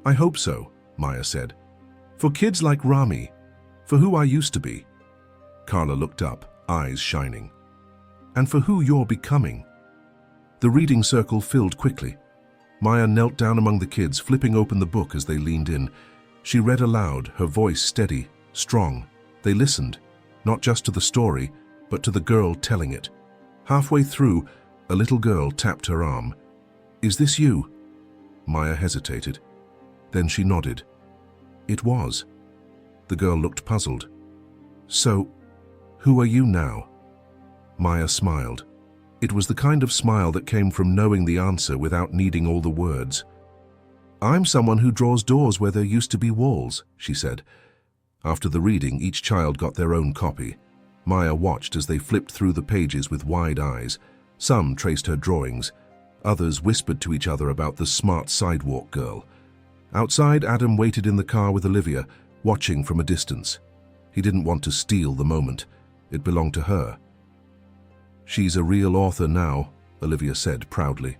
"I hope so," Maya said. "For kids like Rami, for who I used to be." Carla looked up, eyes shining. "And for who you're becoming." The reading circle filled quickly. Maya knelt down among the kids, flipping open the book as they leaned in. She read aloud, her voice steady, strong. They listened, not just to the story, but to the girl telling it. Halfway through, a little girl tapped her arm. "Is this you?" Maya hesitated. Then she nodded. It was. The girl looked puzzled. "So, who are you now?" Maya smiled. It was the kind of smile that came from knowing the answer without needing all the words. "I'm someone who draws doors where there used to be walls," she said. After the reading, each child got their own copy. Maya watched as they flipped through the pages with wide eyes. Some traced her drawings. Others whispered to each other about the smart sidewalk girl. Outside, Adam waited in the car with Olivia, watching from a distance. He didn't want to steal the moment. It belonged to her. "She's a real author now," Olivia said proudly.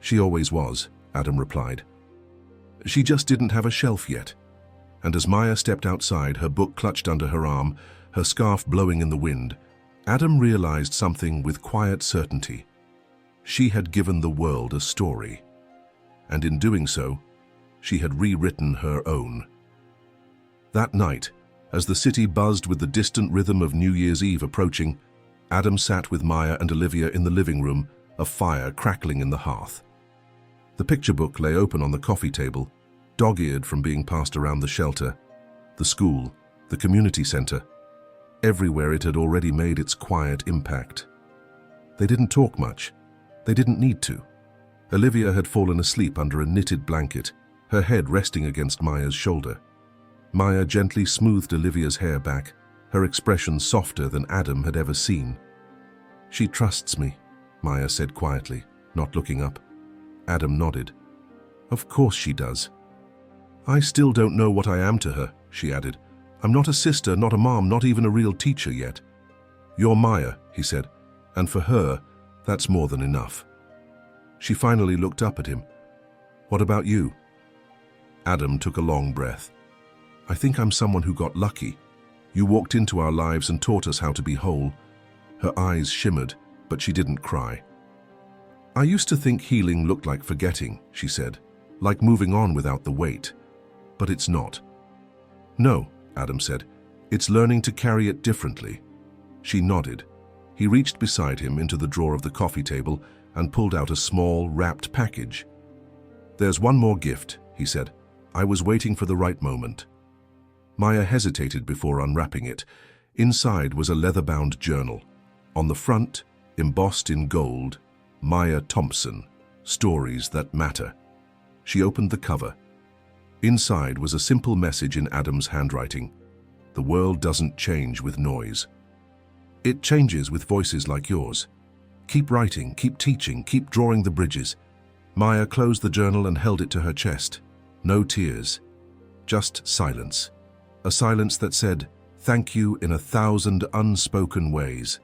"She always was," Adam replied. "She just didn't have a shelf yet." And as Maya stepped outside, her book clutched under her arm, her scarf blowing in the wind, Adam realized something with quiet certainty. She had given the world a story. And in doing so, she had rewritten her own. That night, as the city buzzed with the distant rhythm of New Year's Eve approaching, Adam sat with Maya and Olivia in the living room, a fire crackling in the hearth. The picture book lay open on the coffee table, dog-eared from being passed around the shelter, the school, the community center. Everywhere it had already made its quiet impact. They didn't talk much. They didn't need to. Olivia had fallen asleep under a knitted blanket, her head resting against Maya's shoulder. Maya gently smoothed Olivia's hair back, her expression softer than Adam had ever seen. "She trusts me," Maya said quietly, not looking up. Adam nodded. "Of course she does." "I still don't know what I am to her," she added. "I'm not a sister, not a mom, not even a real teacher yet." "You're Maya," he said, "and for her, that's more than enough." She finally looked up at him. "What about you?" Adam took a long breath. "I think I'm someone who got lucky. You walked into our lives and taught us how to be whole." Her eyes shimmered, but she didn't cry. "I used to think healing looked like forgetting," she said, "like moving on without the weight. But it's not." "No," Adam said, "it's learning to carry it differently." She nodded. He reached beside him into the drawer of the coffee table and pulled out a small, wrapped package. "There's one more gift," he said. "I was waiting for the right moment." Maya hesitated before unwrapping it. Inside was a leather-bound journal. On the front, embossed in gold, Maya Thompson, Stories That Matter. She opened the cover. Inside was a simple message in Adam's handwriting. "The world doesn't change with noise. It changes with voices like yours. Keep writing, keep teaching, keep drawing the bridges." Maya closed the journal and held it to her chest. No tears, just silence. A silence that said, "Thank you in 1,000 unspoken ways."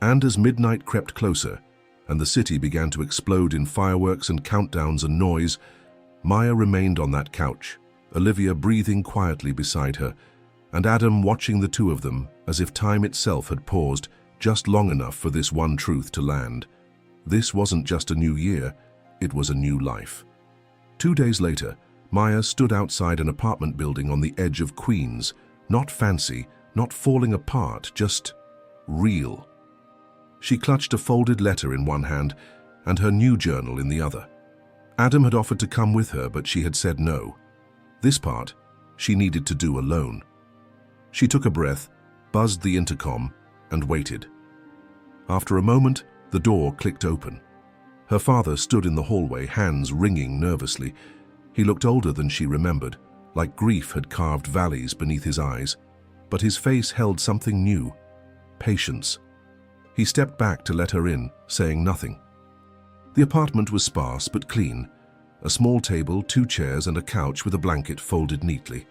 And as midnight crept closer, and the city began to explode in fireworks and countdowns and noise, Maya remained on that couch, Olivia breathing quietly beside her, and Adam watching the two of them as if time itself had paused just long enough for this one truth to land. This wasn't just a new year, it was a new life. 2 days later, Maya stood outside an apartment building on the edge of Queens, not fancy, not falling apart, just real. She clutched a folded letter in one hand and her new journal in the other. Adam had offered to come with her, but she had said no. This part, she needed to do alone. She took a breath, buzzed the intercom, and waited. After a moment, the door clicked open. Her father stood in the hallway, hands wringing nervously. He looked older than she remembered, like grief had carved valleys beneath his eyes, but his face held something new, patience. He stepped back to let her in, saying nothing. The apartment was sparse but clean. A small table, 2 chairs, and a couch with a blanket folded neatly.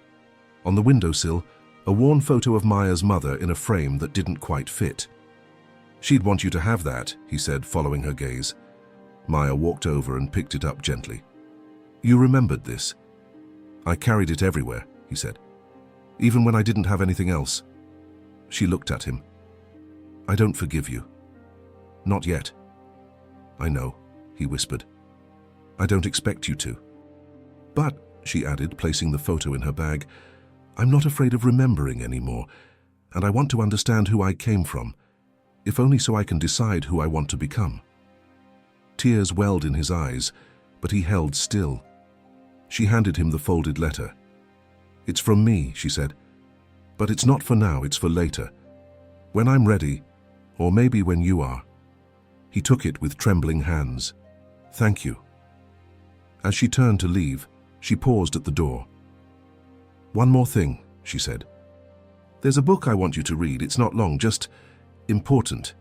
On the windowsill, a worn photo of Maya's mother in a frame that didn't quite fit. "She'd want you to have that," he said, following her gaze. Maya walked over and picked it up gently. "You remembered this?" "I carried it everywhere," he said. "Even when I didn't have anything else." She looked at him. "I don't forgive you." "Not yet." "I know," he whispered. "I don't expect you to." "But," she added, placing the photo in her bag, "I'm not afraid of remembering anymore, and I want to understand who I came from, if only so I can decide who I want to become." Tears welled in his eyes, but he held still. She handed him the folded letter. "It's from me," she said. "But it's not for now, it's for later. When I'm ready, or maybe when you are." He took it with trembling hands. "Thank you." As she turned to leave, she paused at the door. "One more thing," she said. "There's a book I want you to read. It's not long, just important."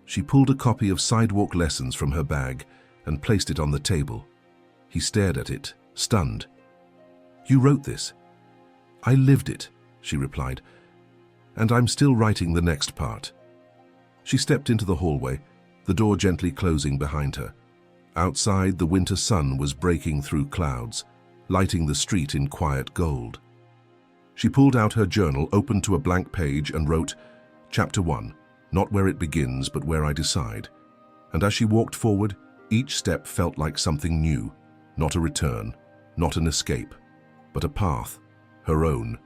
She pulled a copy of Sidewalk Lessons from her bag and placed it on the table. He stared at it, stunned. "You wrote this?" "I lived it," she replied. "And I'm still writing the next part." She stepped into the hallway, the door gently closing behind her. Outside, the winter sun was breaking through clouds, lighting the street in quiet gold. She pulled out her journal, opened to a blank page, and wrote, "Chapter 1, not where it begins, but where I decide." And as she walked forward, each step felt like something new, not a return, not an escape, but a path, her own,